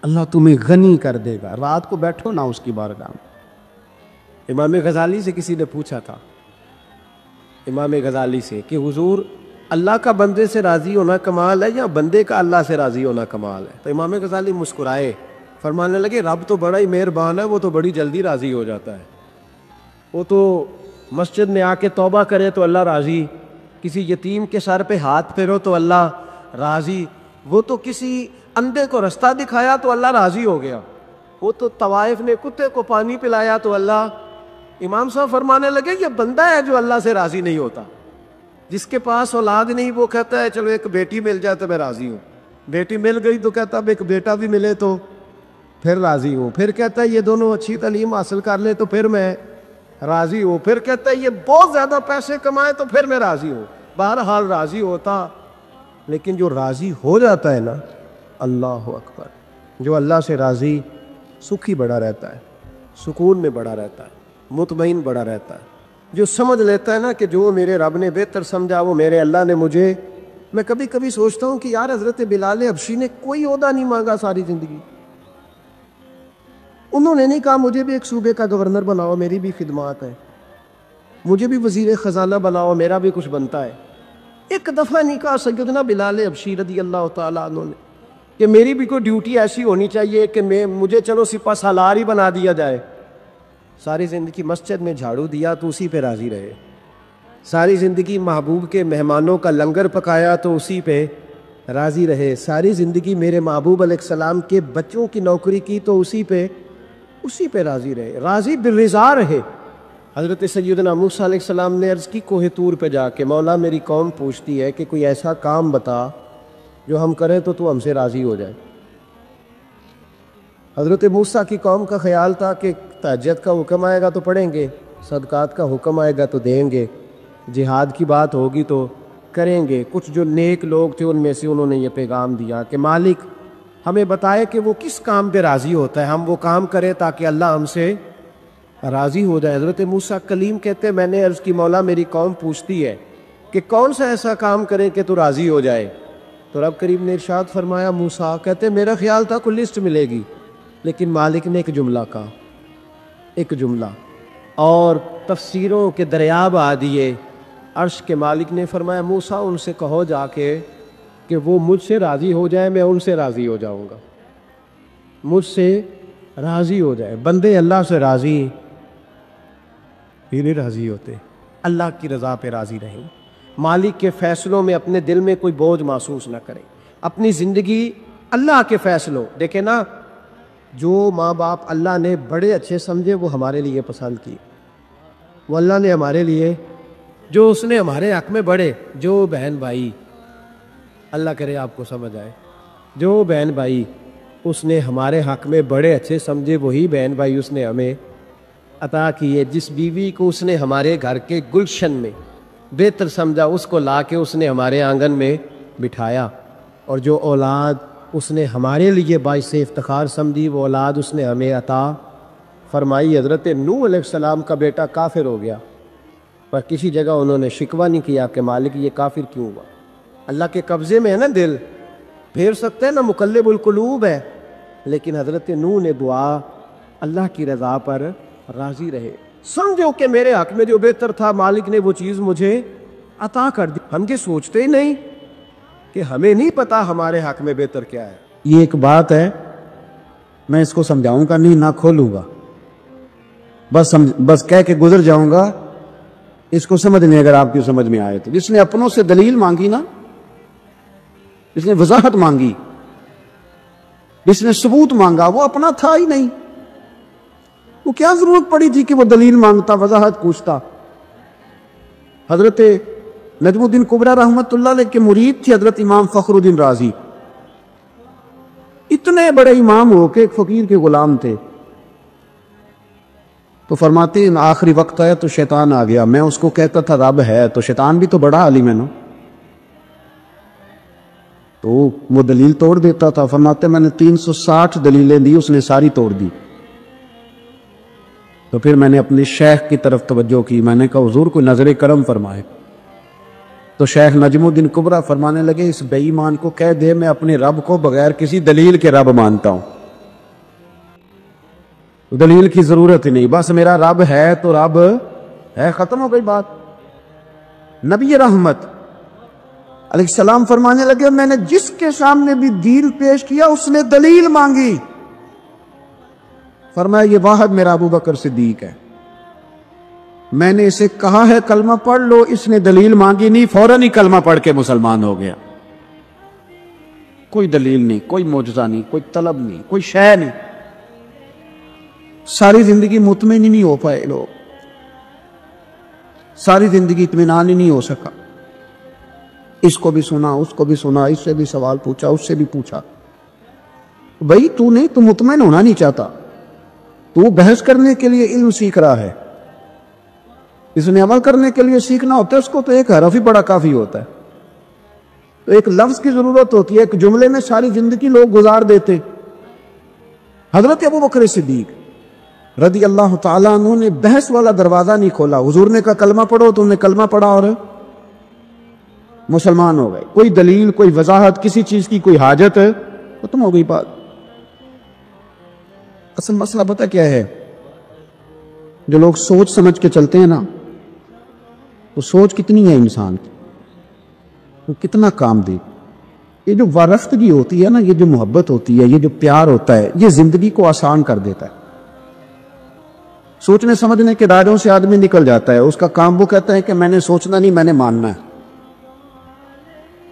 اللہ تمہیں غنی کر دے گا. رات کو بیٹھو نہ اس کی بارگاہ میں. امام غزالی سے کسی نے پوچھا تھا, امام غزالی سے, کہ حضور اللہ کا بندے سے راضی ہونا کمال ہے یا بندے کا اللہ سے راضی ہونا کمال ہے؟ تو امام غزالی مسکرائے, فرمانے لگے رب تو بڑا ہی مہربان ہے, وہ تو بڑی جلدی راضی ہو جاتا ہے. وہ تو مسجد میں آ کے توبہ کرے تو اللہ راضی, کسی یتیم کے سر پہ ہاتھ پھیرو تو اللہ راضی, وہ تو کسی اندھے کو رستہ دکھایا تو اللہ راضی ہو گیا, وہ تو طوائف نے کتے کو پانی پلایا تو اللہ. امام صاحب فرمانے لگے یہ بندہ ہے جو اللہ سے راضی نہیں ہوتا. جس کے پاس اولاد نہیں وہ کہتا ہے چلو ایک بیٹی مل جائے تو میں راضی ہوں, بیٹی مل گئی تو کہتا اب ایک بیٹا بھی ملے تو پھر راضی ہوں, پھر کہتا ہے یہ دونوں اچھی تعلیم حاصل کر لیں تو پھر میں راضی ہوں, پھر کہتا ہے یہ بہت زیادہ پیسے کمائے تو پھر میں راضی ہوں. بہرحال راضی ہوتا, لیکن جو راضی ہو جاتا ہے نا, اللہ اکبر, جو اللہ سے راضی سکھی بڑا رہتا ہے, سکون میں بڑا رہتا ہے, مطمئن بڑا رہتا ہے. جو سمجھ لیتا ہے نا کہ جو میرے رب نے بہتر سمجھا وہ میرے اللہ نے مجھے. میں کبھی کبھی سوچتا ہوں کہ یار حضرت بلال حبشی نے کوئی عہدہ نہیں مانگا ساری زندگی, انہوں نے نہیں کہا مجھے بھی ایک صوبے کا گورنر بناؤ میری بھی خدمات ہے, مجھے بھی وزیر خزانہ بناؤ میرا بھی کچھ بنتا ہے. ایک دفعہ نہیں کہا سیدنا بلال حبشی رضی اللہ تعالیٰ عنہ نے کہ میری بھی کوئی ڈیوٹی ایسی ہونی چاہیے کہ مجھے چلو سپہ سالار ہی بنا دیا جائے. ساری زندگی مسجد میں جھاڑو دیا تو اسی پہ راضی رہے, ساری زندگی محبوب کے مہمانوں کا لنگر پکایا تو اسی پہ راضی رہے, ساری زندگی میرے محبوب علیہ السلام کے بچوں کی نوکری کی تو اسی پہ راضی رہے, راضی بالرضا رہے. حضرت سیدنا موسیٰ علیہ السلام نے عرض کی کوہ طور پہ جا کے, مولا میری قوم پوچھتی ہے کہ کوئی ایسا کام بتا جو ہم کریں تو ہم سے راضی ہو جائے. حضرت موسیٰ کی قوم کا خیال تھا کہ تہجد کا حکم آئے گا تو پڑھیں گے, صدقات کا حکم آئے گا تو دیں گے, جہاد کی بات ہوگی تو کریں گے. کچھ جو نیک لوگ تھے ان میں سے انہوں نے یہ پیغام دیا کہ مالک ہمیں بتائے کہ وہ کس کام پہ راضی ہوتا ہے, ہم وہ کام کریں تاکہ اللہ ہم سے راضی ہو جائے. حضرت موسیٰ کلیم کہتے ہیں میں نے عرض کی مولا میری قوم پوچھتی ہے کہ کون سا ایسا کام کریں کہ تو راضی ہو جائے. تو رب کریم نے ارشاد فرمایا موسیٰ, کہتے میرا خیال تھا کوئی لسٹ ملے گی, لیکن مالک نے ایک جملہ کہا, ایک جملہ, اور تفسیروں کے دریاب آ دیے. عرش کے مالک نے فرمایا موسیٰ ان سے کہو جا کے کہ وہ مجھ سے راضی ہو جائے, میں ان سے راضی ہو جاؤں گا, مجھ سے راضی ہو جائے. بندے اللہ سے راضی ہی نہیں راضی ہوتے, اللہ کی رضا پہ راضی رہیں, مالک کے فیصلوں میں اپنے دل میں کوئی بوجھ محسوس نہ کریں, اپنی زندگی اللہ کے فیصلوں. دیکھیں نا, جو ماں باپ اللہ نے بڑے اچھے سمجھے وہ ہمارے لیے پسند کی, وہ اللہ نے ہمارے لیے جو اس نے ہمارے حق میں بڑے, جو بہن بھائی اللہ کرے آپ کو سمجھ آئے, جو بہن بھائی اس نے ہمارے حق میں بڑے اچھے سمجھے وہی بہن بھائی اس نے ہمیں عطا کیے. جس بیوی کو اس نے ہمارے گھر کے گلشن میں بہتر سمجھا اس کو لا کے اس نے ہمارے آنگن میں بٹھایا, اور جو اولاد اس نے ہمارے لیے باعث افتخار سمجھی، وہ اولاد اس نے ہمیں عطا فرمائی۔ حضرت نوح علیہ السلام کا بیٹا کافر ہو گیا، پر کسی جگہ انہوں نے شکوہ نہیں کیا کہ مالک یہ کافر کیوں ہوا۔ اللہ کے قبضے میں ہے نا دل، پھیر سکتے ہیں نا، مقلب القلوب ہے، لیکن حضرت نوح نے دعا اللہ کی رضا پر راضی رہے، سمجھو کہ میرے حق میں جو بہتر تھا مالک نے وہ چیز مجھے عطا کر دی۔ ہم یہ سوچتے ہی نہیں کہ ہمیں نہیں پتا ہمارے حق میں بہتر کیا ہے۔ یہ ایک بات ہے، میں اس کو سمجھاؤں گا نہیں، نہ کھولوں گا، بس کہہ کے گزر جاؤں گا۔ اس کو سمجھنے اگر آپ کی سمجھ میں آئے تو، جس نے اپنوں سے دلیل مانگی نا، جس نے وضاحت مانگی، جس نے ثبوت مانگا، وہ اپنا تھا ہی نہیں، وہ کیا ضرورت پڑی تھی کہ وہ دلیل مانگتا، وضاحت پوچھتا۔ حضرت نجم الدین کبریٰ رحمۃ اللہ علیہ کے مرید تھے حضرت امام فخر الدین رازی، اتنے بڑے امام ہو کے ایک فقیر کے غلام تھے، تو فرماتے ہیں آخری وقت آیا تو شیطان آ گیا، میں اس کو کہتا تھا رب ہے، تو شیطان بھی تو بڑا عالم ہے نا، تو وہ دلیل توڑ دیتا تھا۔ فرماتے میں نے 360 دلیلیں دی، اس نے ساری توڑ دی۔ تو پھر میں نے اپنے شیخ کی طرف توجہ کی، میں نے کہا حضور کوئی نظر کرم فرمائے۔ تو شیخ نجم الدین کبریٰ فرمانے لگے اس بے ایمان کو کہہ دے میں اپنے رب کو بغیر کسی دلیل کے رب مانتا ہوں، دلیل کی ضرورت ہی نہیں، بس میرا رب ہے تو رب ہے، ختم ہو گئی بات۔ نبی رحمت علیہ السلام فرمانے لگے میں نے جس کے سامنے بھی دلیل پیش کیا اس نے دلیل مانگی، فرمایا یہ واحد میرا ابو بکر صدیق ہے، میں نے اسے کہا ہے کلمہ پڑھ لو، اس نے دلیل مانگی نہیں، فوراً ہی کلمہ پڑھ کے مسلمان ہو گیا۔ کوئی دلیل نہیں، کوئی معجزہ نہیں، کوئی طلب نہیں، کوئی شے نہیں، ساری زندگی مطمئن ہی نہیں ہو پائے لوگ، ساری زندگی اطمینان ہی نہیں ہو سکا، اس کو بھی سنا، اس کو بھی سنا، اس سے بھی سوال پوچھا، اس سے بھی پوچھا۔ بھائی تو مطمئن ہونا نہیں چاہتا، تو بحث کرنے کے لیے علم سیکھ رہا ہے، اس نے عمل کرنے کے لیے سیکھنا ہوتا ہے، اس کو تو ایک حرف ہی بڑا کافی ہوتا ہے، تو ایک لفظ کی ضرورت ہوتی ہے، ایک جملے میں ساری زندگی لوگ گزار دیتے۔ حضرت ابو بکر صدیق رضی اللہ تعالیٰ عنہ نے بحث والا دروازہ نہیں کھولا، حضور نے کہا کلمہ پڑھو تو انہوں نے کلمہ پڑھا اور مسلمان ہو گئے، کوئی دلیل، کوئی وضاحت، کسی چیز کی کوئی حاجت ہے، ختم ہو گئی بات۔ اصل مسئلہ پتہ کیا ہے، جو لوگ سوچ سمجھ کے چلتے ہیں نا، تو سوچ کتنی ہے انسان کی، وہ کتنا کام دے، یہ جو وارفتگی ہوتی ہے نا، یہ جو محبت ہوتی ہے، یہ جو پیار ہوتا ہے، یہ زندگی کو آسان کر دیتا ہے۔ سوچنے سمجھنے کے دائروں سے آدمی نکل جاتا ہے، اس کا کام وہ کہتا ہے کہ میں نے سوچنا نہیں، میں نے ماننا ہے،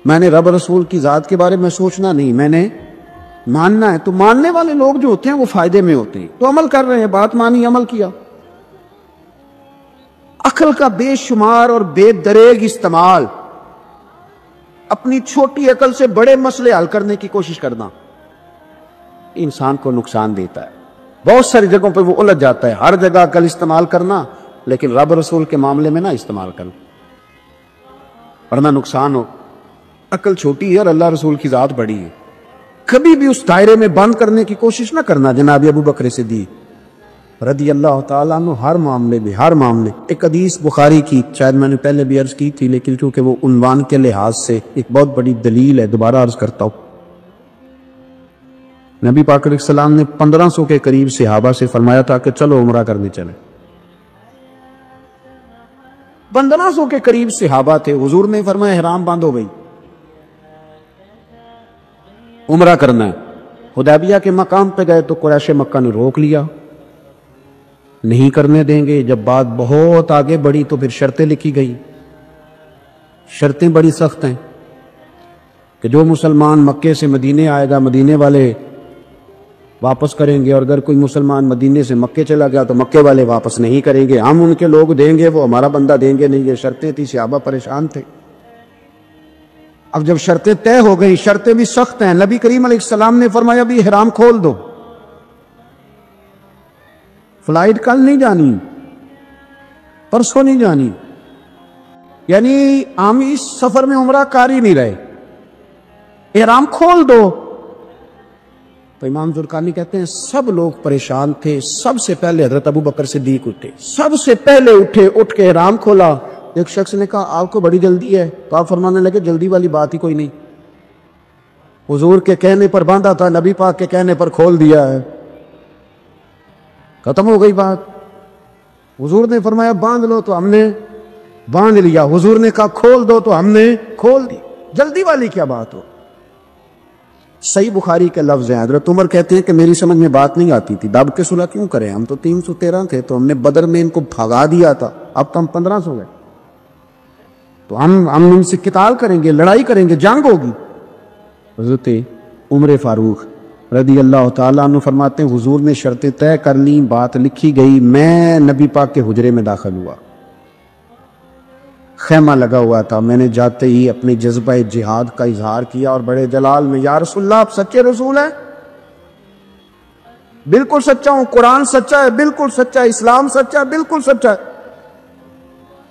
میں نے رب رسول کی ذات کے بارے میں سوچنا نہیں، میں نے ماننا ہے۔ تو ماننے والے لوگ جو ہوتے ہیں وہ فائدے میں ہوتے ہیں، تو عمل کر رہے ہیں، بات مانی، عمل کیا۔ عقل کا بے شمار اور بے دریغ استعمال، اپنی چھوٹی عقل سے بڑے مسئلے حل کرنے کی کوشش کرنا، انسان کو نقصان دیتا ہے، بہت ساری جگہوں پہ وہ الجھ جاتا ہے۔ ہر جگہ عقل استعمال کرنا، لیکن رب رسول کے معاملے میں نہ استعمال کرنا، ورنہ نقصان ہو۔ عقل چھوٹی ہے اور اللہ رسول کی ذات بڑی ہے، کبھی بھی اس دائرے میں بند کرنے کی کوشش نہ کرنا۔ جناب ابو بکر صدیق رضی اللہ تعالیٰ عنہ ہر معاملے میں، ہر معاملے، ایک حدیث بخاری کی، شاید میں نے پہلے بھی عرض کی تھی، لیکن چونکہ وہ عنوان کے لحاظ سے ایک بہت بڑی دلیل ہے، دوبارہ عرض کرتا ہوں۔ نبی پاک علیہ السلام نے 1500 کے قریب صحابہ سے فرمایا تھا کہ چلو عمرہ کرنے چلیں۔ 1500 کے قریب صحابہ تھے، حضور نے فرمایا احرام باندھ ہو گئی، عمرہ کرنا ہے۔ حدیبیہ کے مقام پہ گئے تو قریش مکہ نے روک لیا، نہیں کرنے دیں گے۔ جب بات بہت آگے بڑھی تو پھر شرطیں لکھی گئی، شرطیں بڑی سخت ہیں کہ جو مسلمان مکے سے مدینے آئے گا مدینے والے واپس کریں گے، اور اگر کوئی مسلمان مدینے سے مکے چلا گیا تو مکے والے واپس نہیں کریں گے، ہم ان کے لوگ دیں گے، وہ ہمارا بندہ دیں گے نہیں۔ یہ شرطیں تھی، صحابہ پریشان تھے۔ اب جب شرطیں طے ہو گئی، شرطیں بھی سخت ہیں، نبی کریم علیہ السلام نے فرمایا بھی احرام کھول دو، فلائٹ کل نہیں جانی، پرسوں نہیں جانی، یعنی ہم اس سفر میں عمرہ کر ہی نہیں رہے، احرام کھول دو۔ تو امام زرقانی کہتے ہیں سب لوگ پریشان تھے، سب سے پہلے حضرت ابو بکر صدیق اٹھے، سب سے پہلے اٹھے، اٹھ کے احرام کھولا۔ ایک شخص نے کہا آپ کو بڑی جلدی ہے، تو آپ فرمانے لگے جلدی والی بات ہی کوئی نہیں، حضور کے کہنے پر باندھا تھا، نبی پاک کے کہنے پر کھول دیا ہے، ختم ہو گئی بات۔ حضور نے فرمایا باندھ لو تو ہم نے باندھ لیا، حضور نے کہا کھول دو تو ہم نے کھول دی، جلدی والی کیا بات ہو۔ صحیح بخاری کے لفظ ہیں، حضرت عمر کہتے ہیں کہ میری سمجھ میں بات نہیں آتی تھی، دب کے صلح کیوں کریں، ہم تو 313 تھے، تو ہم نے بدر میں ان کو بھگا دیا تھا، اب تو ہم 1500 گئے، تو ہم ان سے قتال کریں گے، لڑائی کریں گے، جنگ ہوگی۔ حضرت عمر فاروق رضی اللہ تعالیٰ عنہ فرماتے ہیں حضور نے شرطیں طے کر لیں، بات لکھی گئی، میں نبی پاک کے حجرے میں داخل ہوا، خیمہ لگا ہوا تھا، میں نے جاتے ہی اپنے جذبہ جہاد کا اظہار کیا اور بڑے جلال میں یا رسول اللہ آپ سچے رسول ہیں؟ بالکل سچا ہوں، قرآن سچا ہے، بالکل سچا ہے، اسلام سچا ہے، بالکل سچا ہے،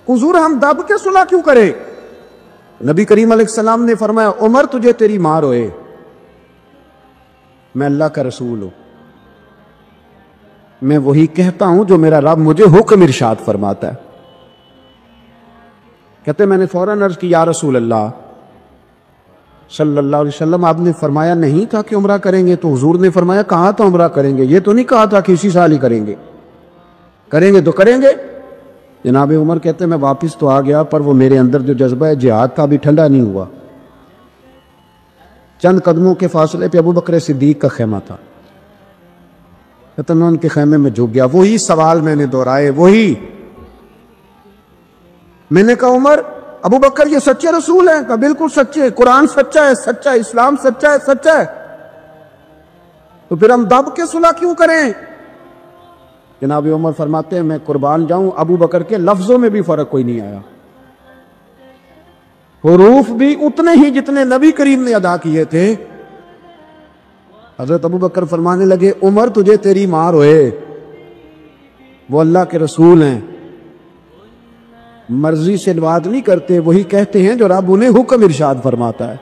حضور ہم دب کے صلح کیوں کریں؟ نبی کریم علیہ السلام نے فرمایا عمر تجھے تیری ماں روئے، میں اللہ کا رسول ہوں، میں وہی کہتا ہوں جو میرا رب مجھے حکم ارشاد فرماتا ہے۔ کہتے میں نے فوراً عرض کی یا رسول اللہ صلی اللہ علیہ وسلم آپ نے فرمایا نہیں تھا کہ عمرہ کریں گے، تو حضور نے فرمایا کہا تھا عمرہ کریں گے، یہ تو نہیں کہا تھا کہ اسی سال ہی کریں گے، کریں گے تو کریں گے۔ جناب عمر کہتے میں واپس تو آ گیا، پر وہ میرے اندر جو جذبہ جہاد تھا ابھی ٹھنڈا نہیں ہوا۔ چند قدموں کے فاصلے پہ ابو بکر صدیق کا خیمہ تھا، کہتے میں ان کے خیمے میں جھک گیا، وہی سوال میں نے دہرائے، وہی میں نے کہا عمر ابو بکر یہ سچے رسول ہیں؟ کہا بالکل سچے، قرآن سچا ہے، سچا ہے، اسلام سچا ہے، سچا ہے، تو پھر ہم دب کے صلح کیوں کریں؟ جناب عمر فرماتے ہیں میں قربان جاؤں ابو بکر کے لفظوں میں بھی فرق کوئی نہیں آیا، حروف بھی اتنے ہی جتنے نبی کریم نے ادا کیے تھے۔ حضرت ابو بکر فرمانے لگے عمر تجھے تیری ماں روئے، وہ اللہ کے رسول ہیں، مرضی سے بات نہیں کرتے، وہی کہتے ہیں جو رب انہیں حکم ارشاد فرماتا ہے،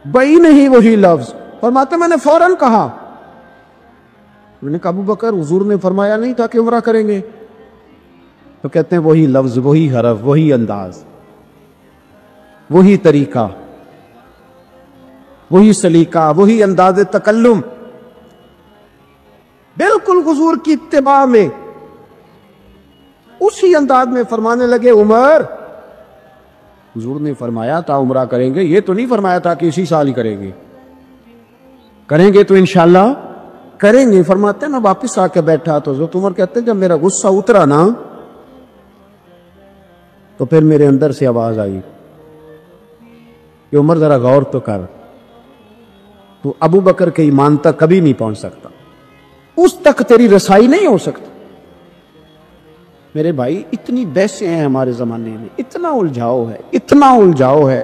بئی نہیں وہی لفظ۔ فرماتے میں نے فوراً کہا، میں نے کہا ابو بکر حضور نے فرمایا نہیں تھا کہ عمرہ کریں گے؟ تو کہتے ہیں وہی لفظ، وہی حرف، وہی انداز، وہی طریقہ، وہی سلیقہ، وہی انداز تکلم، بالکل حضور کی اتباع میں اسی انداز میں فرمانے لگے عمر حضور نے فرمایا تھا عمرہ کریں گے، یہ تو نہیں فرمایا تھا کہ اسی سال ہی کریں گے، کریں گے تو انشاءاللہ کریں گے۔ فرماتے ہیں نا واپس آ کے بیٹھا تو حضرت عمر کہتے ہیں جب میرا غصہ اترا نا تو پھر میرے اندر سے آواز آئی کہ عمر ذرا غور تو کر، تو ابو بکر کے ایمان تک کبھی نہیں پہنچ سکتا، اس تک تیری رسائی نہیں ہو سکتی۔ میرے بھائی اتنی بحثیں ہیں ہمارے زمانے میں، اتنا الجھاؤ ہے، اتنا الجھاؤ ہے،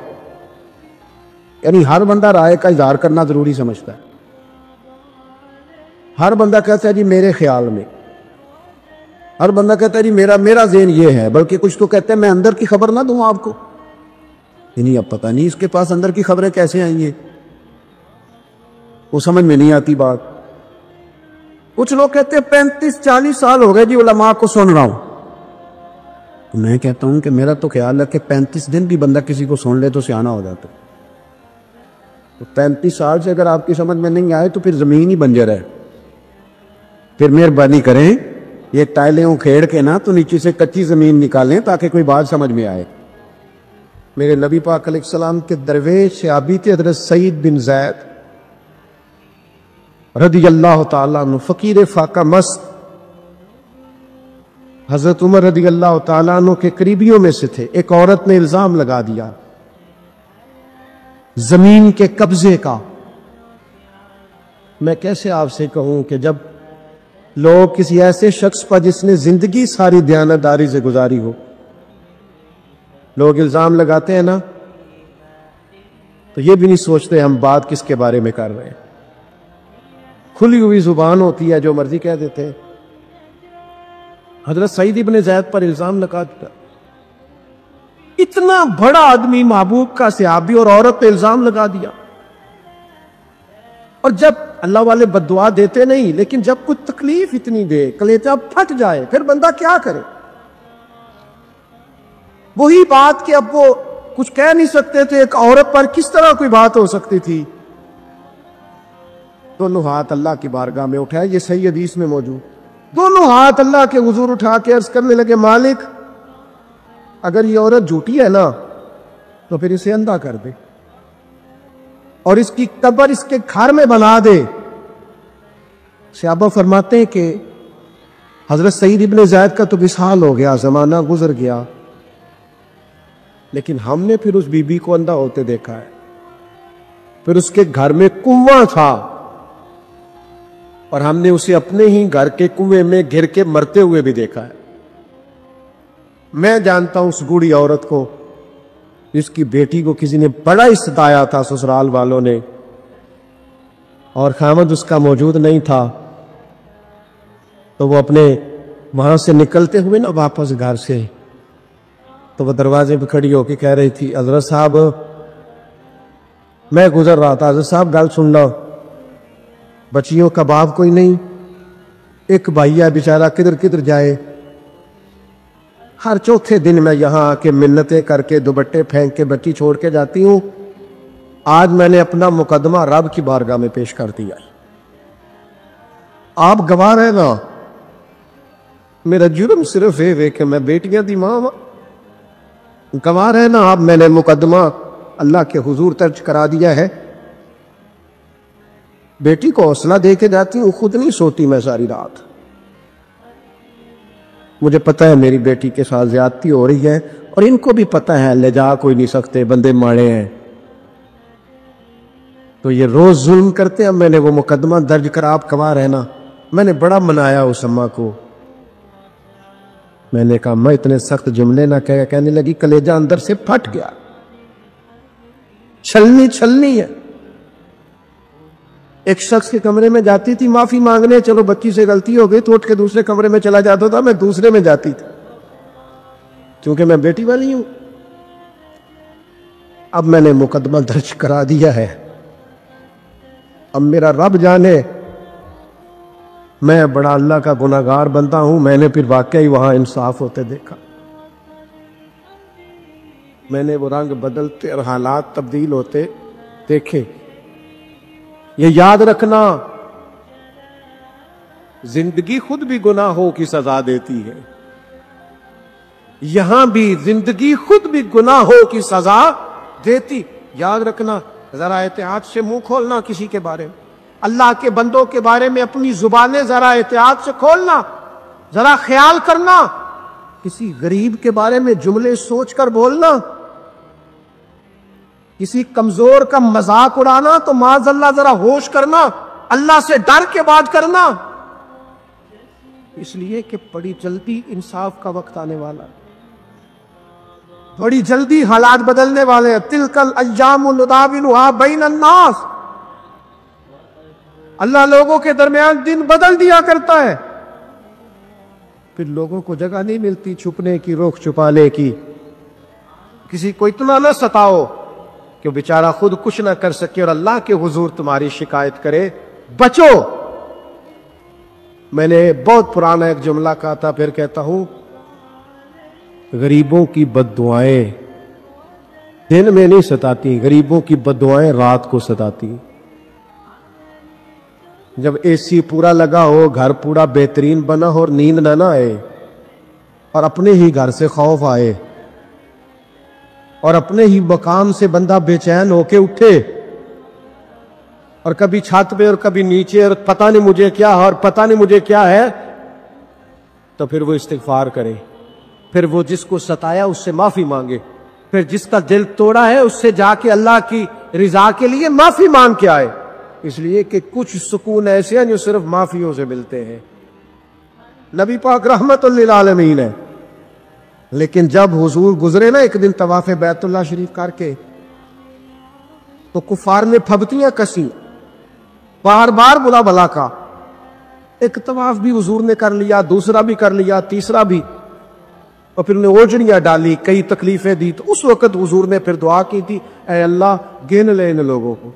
یعنی ہر بندہ رائے کا اظہار کرنا ضروری سمجھتا ہے، ہر بندہ کہتا ہے جی میرے خیال میں، ہر بندہ کہتا ہے جی میرا ذہن یہ ہے، بلکہ کچھ تو کہتے ہیں میں اندر کی خبر نہ دوں آپ کو، نہیں اب پتہ نہیں اس کے پاس اندر کی خبریں کیسے آئیں گے، وہ سمجھ میں نہیں آتی بات۔ کچھ لوگ کہتے ہیں 35-40 سال ہو گئے جی علماء کو سن رہا ہوں، تو میں کہتا ہوں کہ میرا تو خیال ہے کہ 35 دن بھی بندہ کسی کو سن لے تو سیانہ ہو جاتا ہے، تو 35 سال سے اگر آپ کی سمجھ میں نہیں آئے تو پھر زمین ہی بنجر ہے، پھر مہربانی کریں یہ ٹائلیں اکھیڑ کے نا تو نیچے سے کچی زمین نکالیں تاکہ کوئی بات سمجھ میں آئے۔ میرے نبی پاک علیہ السلام کے درویش صحابی تھے حضرت سعید بن زید رضی اللہ تعالیٰ عنہ، فقیر فاقہ مست، حضرت عمر رضی اللہ تعالیٰ عنہ کے قریبیوں میں سے تھے۔ ایک عورت نے الزام لگا دیا زمین کے قبضے کا۔ میں کیسے آپ سے کہوں کہ جب لوگ کسی ایسے شخص پر جس نے زندگی ساری دیانتداری سے گزاری ہو، لوگ الزام لگاتے ہیں نا، تو یہ بھی نہیں سوچتے ہم بات کس کے بارے میں کر رہے ہیں، کھلی ہوئی زبان ہوتی ہے جو مرضی کہہ دیتے ہیں۔ حضرت سعید بن زید پر الزام لگا دیا، اتنا بڑا آدمی محبوب کا صحابی اور عورت پہ الزام لگا دیا، اور جب اللہ والے بد دعا دیتے نہیں، لیکن جب کچھ تکلیف اتنی دے، کلیجہ پھٹ جائے، پھر بندہ کیا کرے؟ وہی بات کہ اب وہ کچھ کہہ نہیں سکتے تھے، ایک عورت پر کس طرح کوئی بات ہو سکتی تھی؟ دونوں ہاتھ اللہ کی بارگاہ میں اٹھائے، یہ صحیح حدیث میں موجود، دونوں ہاتھ اللہ کے حضور اٹھا کے عرض کرنے لگے، مالک اگر یہ عورت جھوٹی ہے نا تو پھر اسے اندھا کر دے اور اس کی قبر اس کے گھر میں بنا دے۔ صحابہ فرماتے ہیں کہ حضرت سعید ابن زید کا تو وصال ہو گیا، زمانہ گزر گیا، لیکن ہم نے پھر اس بی بی کو اندھا ہوتے دیکھا ہے، پھر اس کے گھر میں کنواں تھا اور ہم نے اسے اپنے ہی گھر کے کنویں میں گر کے مرتے ہوئے بھی دیکھا ہے۔ میں جانتا ہوں اس بوڑھی عورت کو جس کی بیٹی کو کسی نے بڑا ہی ستایا تھا سسرال والوں نے، اور خامد اس کا موجود نہیں تھا، تو وہ اپنے وہاں سے نکلتے ہوئے نا واپس گھر سے، تو وہ دروازے پہ کھڑی ہو کے کہہ رہی تھی، حضرت صاحب میں گزر رہا تھا، حضرت صاحب گل سننا، بچیوں کا باپ کوئی نہیں، ایک بھائی ہے بیچارہ کدھر کدھر جائے، ہر چوتھے دن میں یہاں آ کے منتیں کر کے دوپٹے پھینک کے بچی چھوڑ کے جاتی ہوں، آج میں نے اپنا مقدمہ رب کی بارگاہ میں پیش کر دیا، آپ گواہ رہے نا، میرا جرم صرف ہے کہ میں بیٹیاں دی ماں، گواہ رہے نا آپ، میں نے مقدمہ اللہ کے حضور درج کرا دیا ہے، بیٹی کو حوصلہ دے کے جاتی ہوں، خود نہیں سوتی میں ساری رات، مجھے پتہ ہے میری بیٹی کے ساتھ زیادتی ہو رہی ہے، اور ان کو بھی پتہ ہے لے جا کوئی نہیں سکتے، بندے ماڑے ہیں، تو یہ روز ظلم کرتے ہیں، میں نے وہ مقدمہ درج کرا، آپ گواہ رہنا، میں نے بڑا منایا اس اماں کو، میں نے کہا میں اتنے سخت جملے نہ کہنے لگی، کلیجہ اندر سے پھٹ گیا، چھلنی ہے۔ ایک شخص کے کمرے میں جاتی تھی معافی مانگنے، چلو بچی سے غلطی ہو گئی تو اٹھ کے دوسرے کمرے میں چلا جاتا تھا، میں دوسرے میں جاتی تھی کیونکہ میں بیٹی والی ہوں۔ اب میں نے مقدمہ درج کرا دیا ہے، اب میرا رب جانے میں بڑا اللہ کا گناہگار بندہ ہوں، میں نے پھر واقعی وہاں انصاف ہوتے دیکھا، میں نے وہ رنگ بدلتے اور حالات تبدیل ہوتے دیکھے۔ یہ یاد رکھنا، زندگی خود بھی گناہوں کی سزا دیتی ہے، یہاں بھی زندگی خود بھی گناہوں کی سزا دیتی، یاد رکھنا، ذرا احتیاط سے منہ کھولنا کسی کے بارے میں، اللہ کے بندوں کے بارے میں اپنی زبانیں ذرا احتیاط سے کھولنا، ذرا خیال کرنا، کسی غریب کے بارے میں جملے سوچ کر بولنا، کسی کمزور کا مذاق اڑانا تو معاذ اللہ ذرا ہوش کرنا، اللہ سے ڈر کے بات کرنا، اس لیے کہ بڑی جلدی انصاف کا وقت آنے والا ہے، بڑی جلدی حالات بدلنے والے ہیں۔ تلک الایام نداولها بین الناس، اللہ لوگوں کے درمیان دن بدل دیا کرتا ہے، پھر لوگوں کو جگہ نہیں ملتی چھپنے کی، رخ چھپانے کی، کسی کو اتنا نہ ستاؤ کہ بیچارہ خود کچھ نہ کر سکے اور اللہ کے حضور تمہاری شکایت کرے، بچو۔ میں نے بہت پرانا ایک جملہ کہا تھا، پھر کہتا ہوں، غریبوں کی بد دعائیں دن میں نہیں ستاتی، غریبوں کی بد دعائیں رات کو ستاتی۔ جب اے سی پورا لگا ہو، گھر پورا بہترین بنا ہو اور نیند نہ آئے، اور اپنے ہی گھر سے خوف آئے، اور اپنے ہی مقام سے بندہ بے چین ہو کے اٹھے، اور کبھی چھت پہ اور کبھی نیچے، اور پتہ نہیں مجھے کیا ہے اور پتہ نہیں مجھے کیا ہے، تو پھر وہ استغفار کرے، پھر وہ جس کو ستایا اس سے معافی مانگے، پھر جس کا دل توڑا ہے اس سے جا کے اللہ کی رضا کے لیے معافی مانگ کے آئے، اس لیے کہ کچھ سکون ایسے ہیں جو صرف معافیوں سے ملتے ہیں۔ نبی پاک رحمت للعالمین ہے، لیکن جب حضور گزرے نا ایک دن طواف بیت اللہ شریف کر کے، تو کفار نے پھبتیاں کسی، بار بار بلا بلا کا، ایک طواف بھی حضور نے کر لیا، دوسرا بھی کر لیا، تیسرا بھی، اور پھر انہیں اوجڑیاں ڈالی، کئی تکلیفیں دی، تو اس وقت حضور نے پھر دعا کی تھی، اے اللہ گن لے ان لوگوں کو،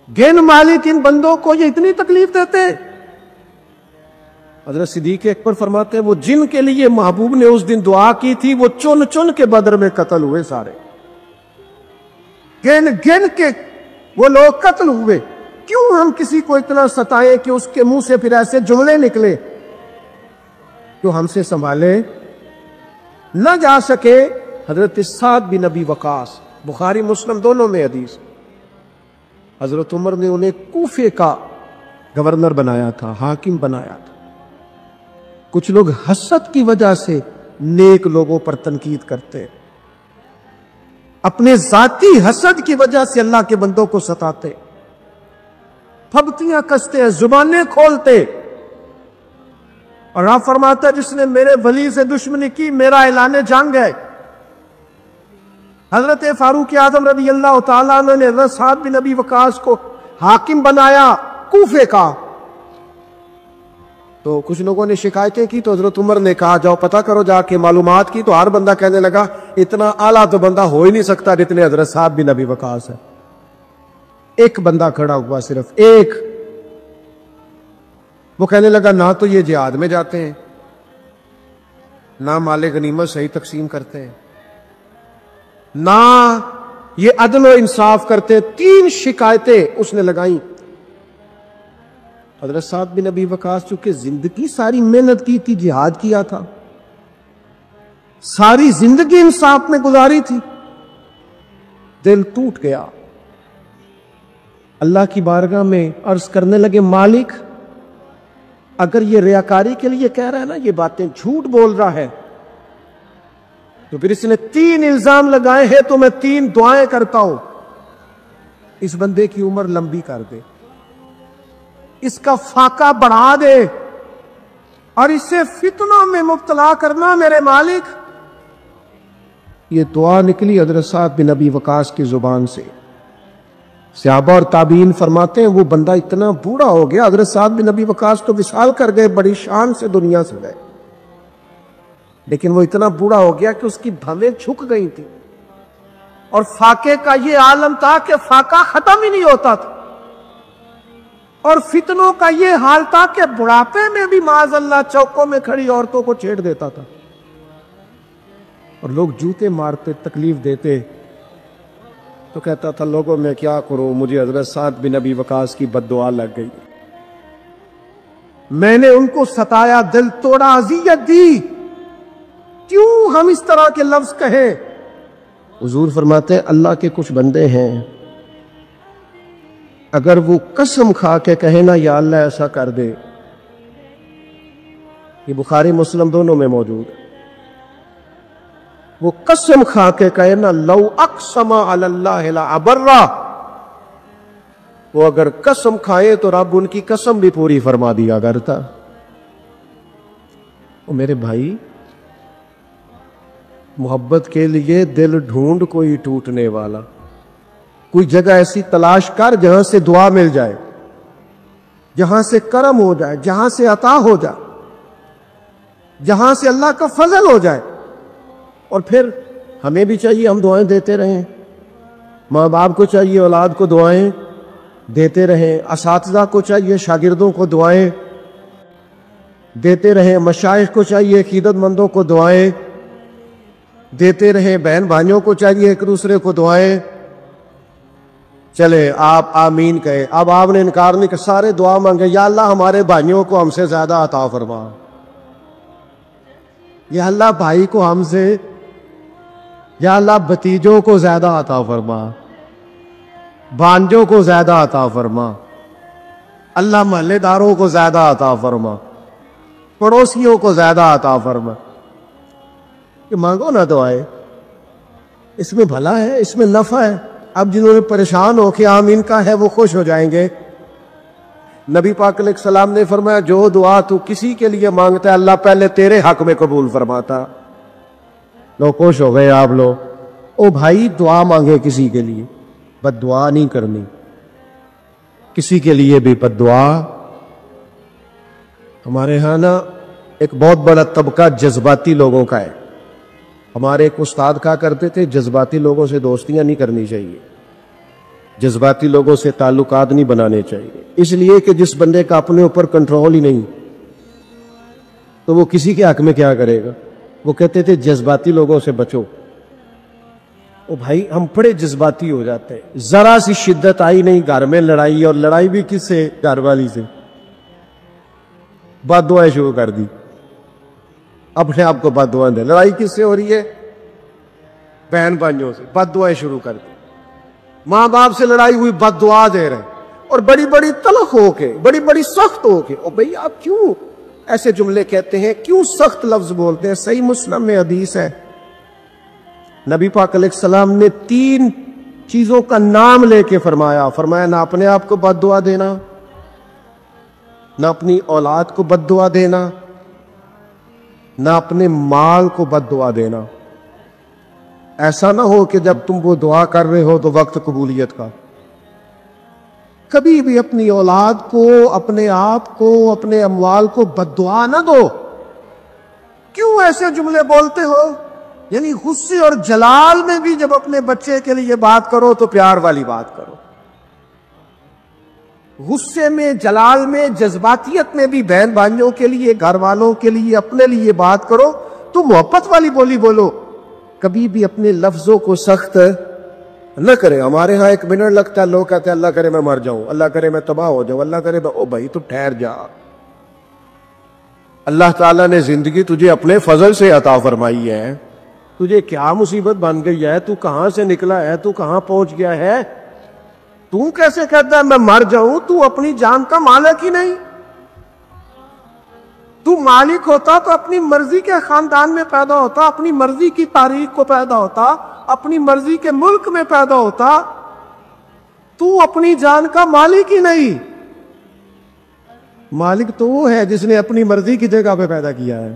گن مالک ان بندوں کو یہ اتنی تکلیف دیتے ہیں؟ حضرت صدیق اکبر فرماتے ہیں وہ جن کے لیے محبوب نے اس دن دعا کی تھی وہ چن چن کے بدر میں قتل ہوئے، سارے گن گن کے وہ لوگ قتل ہوئے۔ کیوں ہم کسی کو اتنا ستائیں کہ اس کے منہ سے پھر ایسے جملے نکلے جو ہم سے سنبھالے نہ جا سکے؟ حضرت سعد بن ابی وقاص، بخاری مسلم دونوں میں حدیث، حضرت عمر نے انہیں کوفے کا گورنر بنایا تھا، حاکم بنایا تھا۔ کچھ لوگ حسد کی وجہ سے نیک لوگوں پر تنقید کرتے، اپنے ذاتی حسد کی وجہ سے اللہ کے بندوں کو ستاتے، پھبتیاں کستے، زبانیں کھولتے۔ اور آپ فرماتا ہے جس نے میرے ولی سے دشمنی کی میرا اعلان جنگ ہے۔ حضرت فاروق اعظم رضی اللہ تعالیٰ عنہ نے حضرت سعد بن ابی وقاص کو حاکم بنایا کوفے کا، تو کچھ لوگوں نے شکایتیں کی تو حضرت عمر نے کہا جاؤ پتہ کرو جا کے، معلومات کی تو ہر بندہ کہنے لگا اتنا اعلیٰ تو بندہ ہو ہی نہیں سکتا جتنے حضرت سعد بن ابی وقاص ہے۔ ایک بندہ کھڑا ہوا، صرف ایک، وہ کہنے لگا نہ تو یہ جہاد میں جاتے ہیں، نہ مال غنیمت صحیح تقسیم کرتے ہیں، نہ یہ عدل و انصاف کرتے۔ تین شکایتیں اس نے لگائیں۔ حضرت سعد بن ابی وقاص چونکہ زندگی ساری محنت کی تھی، جہاد کیا تھا، ساری زندگی انصاف میں گزاری تھی، دل ٹوٹ گیا۔ اللہ کی بارگاہ میں عرض کرنے لگے مالک اگر یہ ریاکاری کے لیے کہہ رہا ہے نا، یہ باتیں جھوٹ بول رہا ہے، تو پھر اس نے تین الزام لگائے ہیں تو میں تین دعائیں کرتا ہوں، اس بندے کی عمر لمبی کر دے، اس کا فاقہ بڑھا دے، اور اسے فتنوں میں مبتلا کرنا میرے مالک۔ یہ دعا نکلی حضرت سعد بن ابی وقاص کی زبان سے۔ صحابہ اور تابعین فرماتے ہیں وہ بندہ اتنا بوڑھا ہو گیا، حضرت سعد بن ابی وقاص تو وصال کر گئے، بڑی شان سے دنیا سے گئے، لیکن وہ اتنا بوڑھا ہو گیا کہ اس کی بھویں جھک گئی تھی، اور فاقے کا یہ عالم تھا کہ فاقہ ختم ہی نہیں ہوتا تھا، اور فتنوں کا یہ حال تھا کہ بڑھاپے میں بھی معاذ اللہ چوکوں میں کھڑی عورتوں کو چھیڑ دیتا تھا، اور لوگ جوتے مارتے، تکلیف دیتے، تو کہتا تھا لوگوں میں کیا کروں، مجھے حضرت سعد بن ابی وقاص کی بد دعا لگ گئی، میں نے ان کو ستایا، دل توڑا، اذیت دی، کیوں ہم اس طرح کے لفظ کہیں؟ حضور فرماتے ہیں اللہ کے کچھ بندے ہیں اگر وہ قسم کھا کے کہیں نا یا اللہ ایسا کر دے، یہ بخاری مسلم دونوں میں موجود ہے، وہ قسم کھا کے کہے نا لو اقسم علی اللہ لابرہ، وہ اگر قسم کھائے تو رب ان کی قسم بھی پوری فرما دیا کرتا۔ وہ میرے بھائی محبت کے لیے دل ڈھونڈ کوئی ٹوٹنے والا، کوئی جگہ ایسی تلاش کر جہاں سے دعا مل جائے، جہاں سے کرم ہو جائے، جہاں سے عطا ہو جائے، جہاں سے اللہ کا فضل ہو جائے۔ اور پھر ہمیں بھی چاہیے ہم دعائیں دیتے رہیں، ماں باپ کو چاہیے اولاد کو دعائیں دیتے رہیں، اساتذہ کو چاہیے شاگردوں کو دعائیں دیتے رہیں، مشائخ کو چاہیے عقیدت مندوں کو دعائیں دیتے رہیں، بہن بھائیوں کو چاہیے ایک دوسرے کو دعائیں۔ چلے آپ آمین کہے، اب آپ نے انکار نہیں کہ سارے دعا مانگے یا اللہ ہمارے بھائیوں کو ہم سے زیادہ عطا فرما، یا اللہ بھائی کو ہم سے، یا اللہ بھتیجوں کو زیادہ عطا فرما، بھانجوں کو زیادہ عطا فرما، اللہ محلے داروں کو زیادہ عطا فرما، پڑوسیوں کو زیادہ عطا فرما۔ کہ مانگو نہ دعائیں، اس میں بھلا ہے، اس میں نفع ہے۔ اب جنہوں نے پریشان ہو کے آمین کا ہے وہ خوش ہو جائیں گے۔ نبی پاک علیہ السلام نے فرمایا جو دعا تو کسی کے لیے مانگتا ہے اللہ پہلے تیرے حق میں قبول فرماتا۔ لوگ خوش ہو گئے آپ لوگ، او بھائی دعا مانگے کسی کے لیے، بد دعا نہیں کرنی، کسی کے لیے بھی بد دعا۔ ہمارے ہاں نا ایک بہت بڑا طبقہ جذباتی لوگوں کا ہے۔ ہمارے ایک استاد کہا کرتے تھے جذباتی لوگوں سے دوستیاں نہیں کرنی چاہیے، جذباتی لوگوں سے تعلقات نہیں بنانے چاہیے، اس لیے کہ جس بندے کا اپنے اوپر کنٹرول ہی نہیں تو وہ کسی کے حق میں کیا کرے گا۔ وہ کہتے تھے جذباتی لوگوں سے بچو۔ او بھائی ہم بڑے جذباتی ہو جاتے ہیں، ذرا سی شدت آئی نہیں گھر میں لڑائی، اور لڑائی بھی کس سے؟ گھر والی سے، بد دعائیں شروع کر دی، اپنے آپ کو بد دعائیں دے۔ لڑائی کس سے ہو رہی ہے؟ بہن بھائیوں سے، بد دعائیں شروع کر دی۔ ماں باپ سے لڑائی ہوئی، بد دعا دے رہے، اور بڑی بڑی تلخ ہو کے، بڑی بڑی سخت ہو کے۔ او بھئی آپ کیوں ایسے جملے کہتے ہیں، کیوں سخت لفظ بولتے ہیں؟ صحیح مسلم میں حدیث ہے، نبی پاک علیہ السلام نے 3 چیزوں کا نام لے کے فرمایا نہ اپنے آپ کو بد دعا دینا، نہ اپنی اولاد کو بد دعا دینا، نہ اپنے مال کو بد دعا دینا۔ ایسا نہ ہو کہ جب تم وہ دعا کر رہے ہو تو وقت قبولیت کا، کبھی بھی اپنی اولاد کو، اپنے آپ کو، اپنے اموال کو بد دعا نہ دو۔ کیوں ایسے جملے بولتے ہو؟ یعنی غصے اور جلال میں بھی جب اپنے بچے کے لیے بات کرو تو پیار والی بات کرو، غصے میں، جلال میں، جذباتیت میں بھی بہن بھائیوں کے لیے، گھر والوں کے لیے، اپنے لیے بات کرو تو محبت والی بولی بولو۔ کبھی بھی اپنے لفظوں کو سخت نہ کرے۔ ہمارے ہاں 1 منٹ لگتا ہے، لوگ کہتے ہیں اللہ کرے میں مر جاؤں، اللہ کرے میں تباہ ہو جاؤں، اللہ کرے میں… او بھائی تو ٹھہر جا، اللہ تعالیٰ نے زندگی تجھے اپنے فضل سے عطا فرمائی ہے، تجھے کیا مصیبت بن گئی ہے، تو کہاں سے نکلا ہے، تو کہاں پہنچ گیا ہے، تو کیسے کہتا ہے میں مر جاؤں؟ تو اپنی جان کا مالک ہی نہیں۔ تو مالک ہوتا تو اپنی مرضی کے خاندان میں پیدا ہوتا، اپنی مرضی کی تاریخ کو پیدا ہوتا، اپنی مرضی کے ملک میں پیدا ہوتا۔ تو اپنی جان کا مالک ہی نہیں۔ مالک تو وہ ہے جس نے اپنی مرضی کی جگہ پہ پیدا کیا ہے،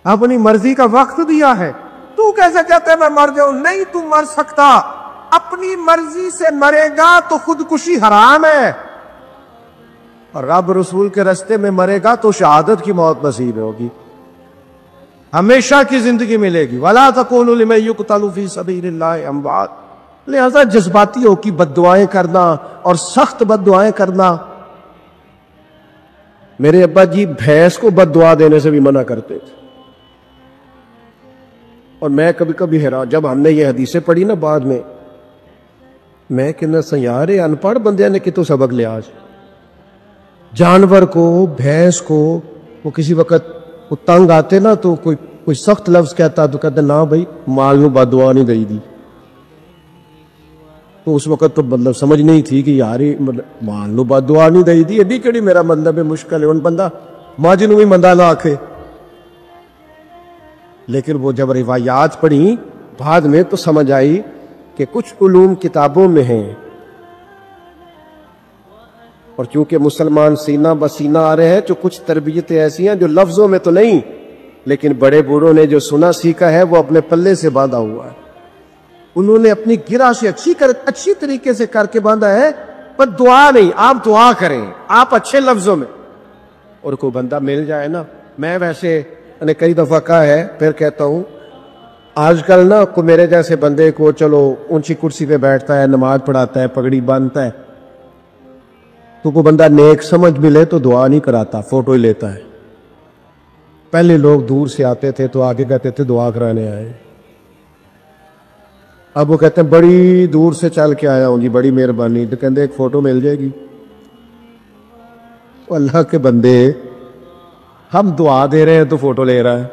اپنی مرضی کا وقت دیا ہے۔ تو کیسے کہتے ہیں میں مر جاؤں؟ نہیں، تو مر سکتا، اپنی مرضی سے مرے گا تو خودکشی حرام ہے، اور رب رسول کے راستے میں مرے گا تو شہادت کی موت نصیب ہوگی، ہمیشہ کی زندگی ملے گی۔ وَلَا تَكُونُوا لِمَن يُقْتَلُ فِي سَبِيلِ اللَّهِ أَمْوَاتٌ۔ لہذا جذباتیوں کی بد دعائیں کرنا اور سخت بد دعائیں کرنا، میرے ابا جی بھینس کو بد دعا دینے سے بھی منع کرتے تھے، اور میں کبھی کبھی حیران، جب ہم نے یہ حدیثیں پڑھی نا بعد میں کہنا سا یار ان پڑھ بندے نے کتوں سبق لیا آج۔ جانور کو، بھینس کو، وہ کسی وقت وہ تنگ آتے نا تو کوئی سخت لفظ کہتا تو کہتے نہ بھائی مال نو بد دعا نہیں دئی دی۔ تو اس وقت تو مطلب سمجھ نہیں تھی کہ یار مال نو بد دعا نہیں دئی دی، ایڈی کیڑی میرا مطلب ہے مشکل ہے ان بندہ ماج نو بھی مندہ نہ آکھے۔ لیکن وہ جب روایات پڑھی بعد میں تو سمجھ آئی کہ کچھ علوم کتابوں میں ہیں، اور چونکہ مسلمان سینہ بسینہ آ رہے ہیں تو کچھ تربیتیں ایسی ہیں جو لفظوں میں تو نہیں، لیکن بڑے بوڑھوں نے جو سنا سیکھا ہے وہ اپنے پلے سے باندھا ہوا ہے، انہوں نے اپنی گرہ سے اچھی طریقے سے کر کے باندھا ہے۔ پر دعا نہیں، آپ دعا کریں، آپ اچھے لفظوں میں، اور کوئی بندہ مل جائے نا، میں ویسے نے کئی دفعہ کہا ہے پھر کہتا ہوں، آج کل نا کو میرے جیسے بندے کو چلو اونچی کرسی پہ بیٹھتا ہے، نماز پڑھاتا ہے، پگڑی باندھتا ہے، تو کوئی بندہ نیک سمجھ ملے تو دعا نہیں کراتا، فوٹو ہی لیتا ہے۔ پہلے لوگ دور سے آتے تھے تو آگے کہتے تھے دعا کرانے آئے، اب وہ کہتے ہیں بڑی دور سے چل کے آیا ہوں جی، بڑی مہربانی، تو کہتے ایک فوٹو مل جائے گی۔ اللہ کے بندے، ہم دعا دے رہے ہیں تو فوٹو لے رہا ہے۔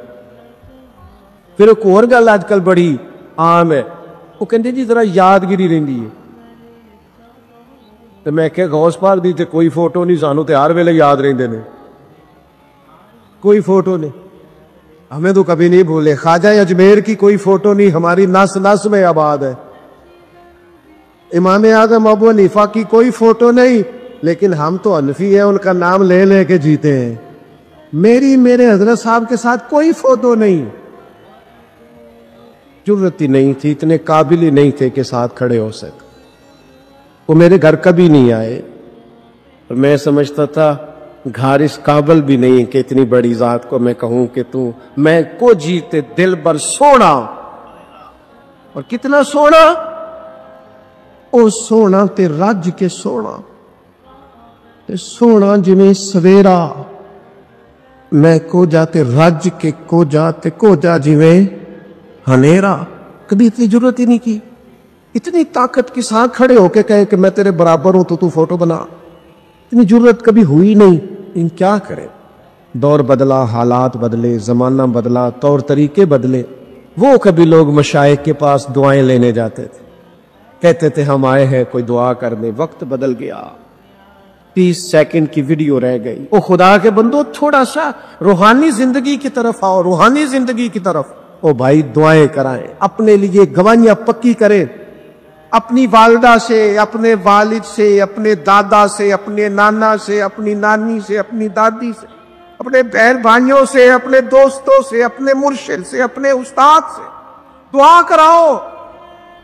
پھر ایک اور گل آج کل بڑی عام ہے، وہ کہتے جی ذرا یادگیری رہندی ہے، تو میں کہ غوث پاک دی تے کوئی فوٹو نہیں، سانو تے ہر ویلے یاد رہندے نے، کوئی فوٹو نہیں، ہمیں تو کبھی نہیں بھولے۔ خواجہ اجمیر کی کوئی فوٹو نہیں، ہماری نس نس میں آباد ہے۔ امام اعظم ابو حنیفہ کی کوئی فوٹو نہیں، لیکن ہم تو حنفی ہیں، ان کا نام لے لے کے جیتے ہیں۔ میرے حضرت صاحب کے ساتھ کوئی فوٹو نہیں، ضرورت ہی نہیں تھی، اتنے قابل ہی نہیں تھے کہ ساتھ کھڑے ہو سکے۔ وہ میرے گھر کبھی نہیں آئے، اور میں سمجھتا تھا گھر اس قابل بھی نہیں کہ اتنی بڑی ذات کو میں کہوں کہ تو میں کو جیتے دل بر سونا، اور کتنا سونا، او سونا تے رج کے سونا تے سونا جویں سویرا، میں کوجا تے رج کے کوجا تے کوجا جویں ہنیرا۔ کبھی اتنی ضرورت ہی نہیں کی، اتنی طاقت کے ساتھ کھڑے ہو کے کہے کہ میں تیرے برابر ہوں تو فوٹو بنا، اتنی ضرورت کبھی ہوئی نہیں۔ ان کیا کرے، دور بدلا، حالات بدلے، زمانہ بدلا، طور طریقے بدلے۔ وہ کبھی لوگ مشائخ کے پاس دعائیں لینے جاتے تھے، کہتے تھے ہم آئے ہیں کوئی دعا کرنے، وقت بدل گیا، 30 سیکنڈ کی ویڈیو رہ گئی۔ او خدا کے بندو، تھوڑا سا روحانی زندگی کی طرف آؤ، روحانی زندگی کی طرف۔ او بھائی دعائیں کرائیں، اپنے لیے گواہیاں پکی کریں، اپنی والدہ سے، اپنے والد سے، اپنے دادا سے، اپنے نانا سے، اپنی نانی سے، اپنی دادی سے، اپنے بہن بھائیوں سے، اپنے دوستوں سے، اپنے مرشد سے، اپنے استاد سے دعا کراؤ۔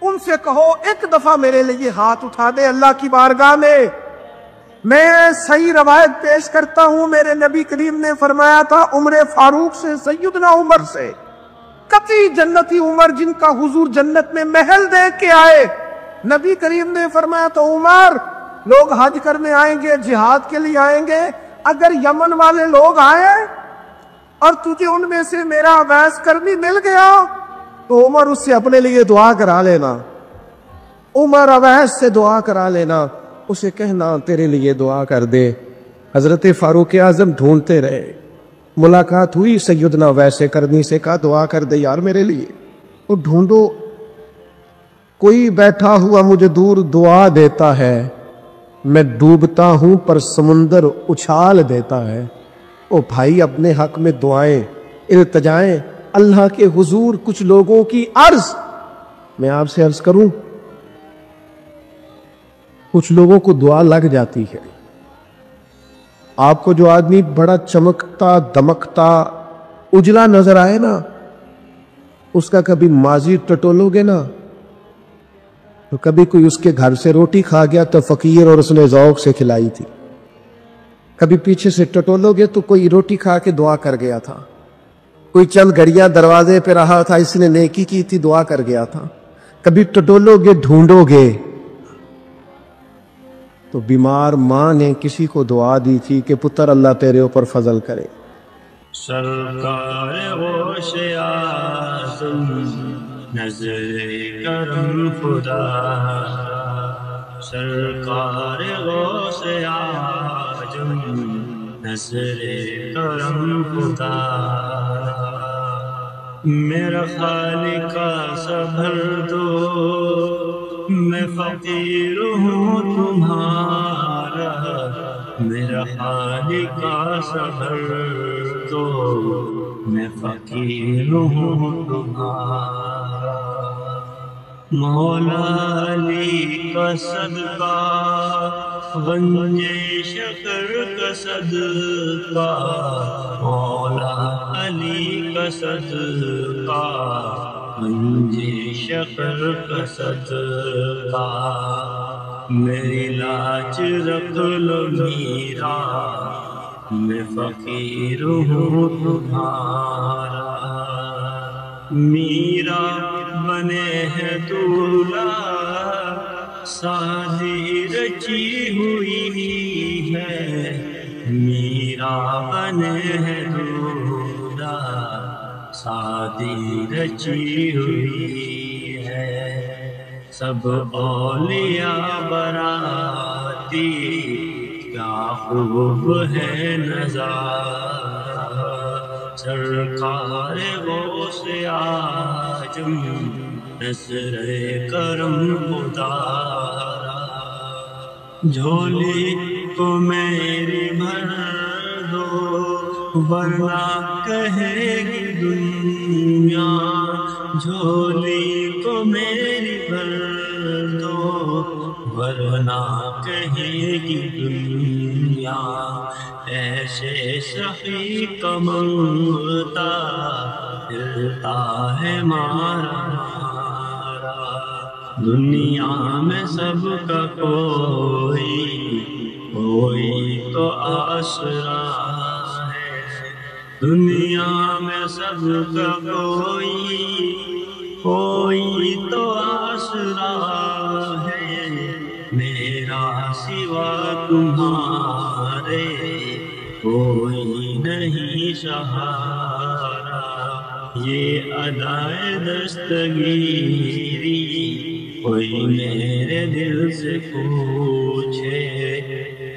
ان سے کہو ایک دفعہ میرے لیے ہاتھ اٹھا دے اللہ کی بارگاہ میں۔ میں صحیح روایت پیش کرتا ہوں، میرے نبی کریم نے فرمایا تھا عمر فاروق سے، سیدنا عمر سے، قطعی جنتی عمر جن کا حضور جنت میں محل دیکھ کے آئے۔ نبی کریم نے فرمایا تو عمر، لوگ حج کرنے آئیں گے، جہاد کے لیے آئیں گے، اگر یمن والے لوگ آئے اور تجھے ان میں سے میرا اویس کرنی مل گیا تو عمر اس سے اپنے لیے دعا کرا لینا، عمر اویس سے دعا کرا لینا، اسے کہنا تیرے لیے دعا کر دے۔ حضرت فاروق اعظم ڈھونڈتے رہے، ملاقات ہوئی سیدنا اویس کرنی سے، کہا دعا کر دے یار میرے لیے۔ وہ ڈھونڈو، کوئی بیٹھا ہوا مجھے دور دعا دیتا ہے، میں ڈوبتا ہوں پر سمندر اچھال دیتا ہے۔ او بھائی اپنے حق میں دعائیں، التجائیں اللہ کے حضور۔ کچھ لوگوں کی عرض، میں آپ سے عرض کروں، کچھ لوگوں کو دعا لگ جاتی ہے۔ آپ کو جو آدمی بڑا چمکتا دمکتا اجلا نظر آئے نا، اس کا کبھی ماضی ٹٹولو گے نا تو کبھی کوئی اس کے گھر سے روٹی کھا گیا تو فقیر اور اس نے ذوق سے کھلائی تھی، کبھی پیچھے سے ٹٹولو گے تو کوئی روٹی کھا کے دعا کر گیا تھا، کوئی چند گھڑیاں دروازے پہ رہا تھا، اس نے نیکی کی تھی دعا کر گیا تھا۔ کبھی ٹٹولو گے، ڈھونڈو گے تو بیمار ماں نے کسی کو دعا دی تھی کہ پتر اللہ تیرے اوپر فضل کرے۔ سرکار غوث اعظم نظر کرم خدا، سرکار غوث اعظم نظر کرم خدا، میرا خالق کا صبر دو، میں فقیر ہوں تمہارا، میرا خالق کا صبر دو، میں فقیر ہوں تمہارا، مولا علی کا صدقہ، غنجے شکر کا صدقہ، مولا علی کا صدقہ، غنجے شکر کا صدقہ، میری لاج رکھ لو میرا، میں فقیر ہوں تمہارا، میرا بنے ہے دولہا، شادی رچی ہوئی ہے، میرا بنے ہے دولہا، شادی رچی ہوئی ہے، سب اولیاء براتی، کیا خوب ہے نظارہ، سرکار غوث اعظم نظر کرم اتارا، جھولی کو میری بھر دو ورنہ کہے گی دنیا، جھولی کو میری بھر دو ورنہ کہے گی دنیا، ایسے سخی کا منگتا پھرتا ہے مارا مارا، دنیا میں سب کا کوئی تو آسرا ہے، دنیا میں سب کا کوئی تو آسرا ہے، سوا تمہارے کوئی نہیں سہارا، یہ ادائے دستگیری کوئی میرے دل سے پوچھے،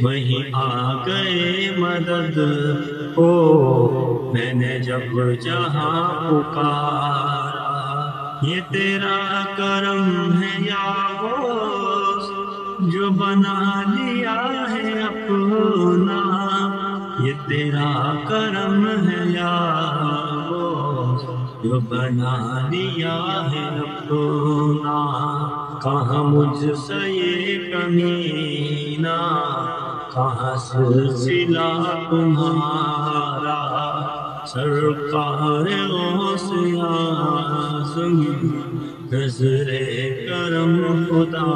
وہیں آ گئے مدد کو میں نے جب جہاں پکارا، یہ تیرا کرم ہے یا غوث جو بنا لیا ہے اپنا، یہ تیرا کرم ہے یا غوث جو بنا لیا ہے اپنا، کہاں مجھ سے یہ کمینہ، کہاں سلسلہ تمہارا، سرکار غوث اعظم نظر کرم خدا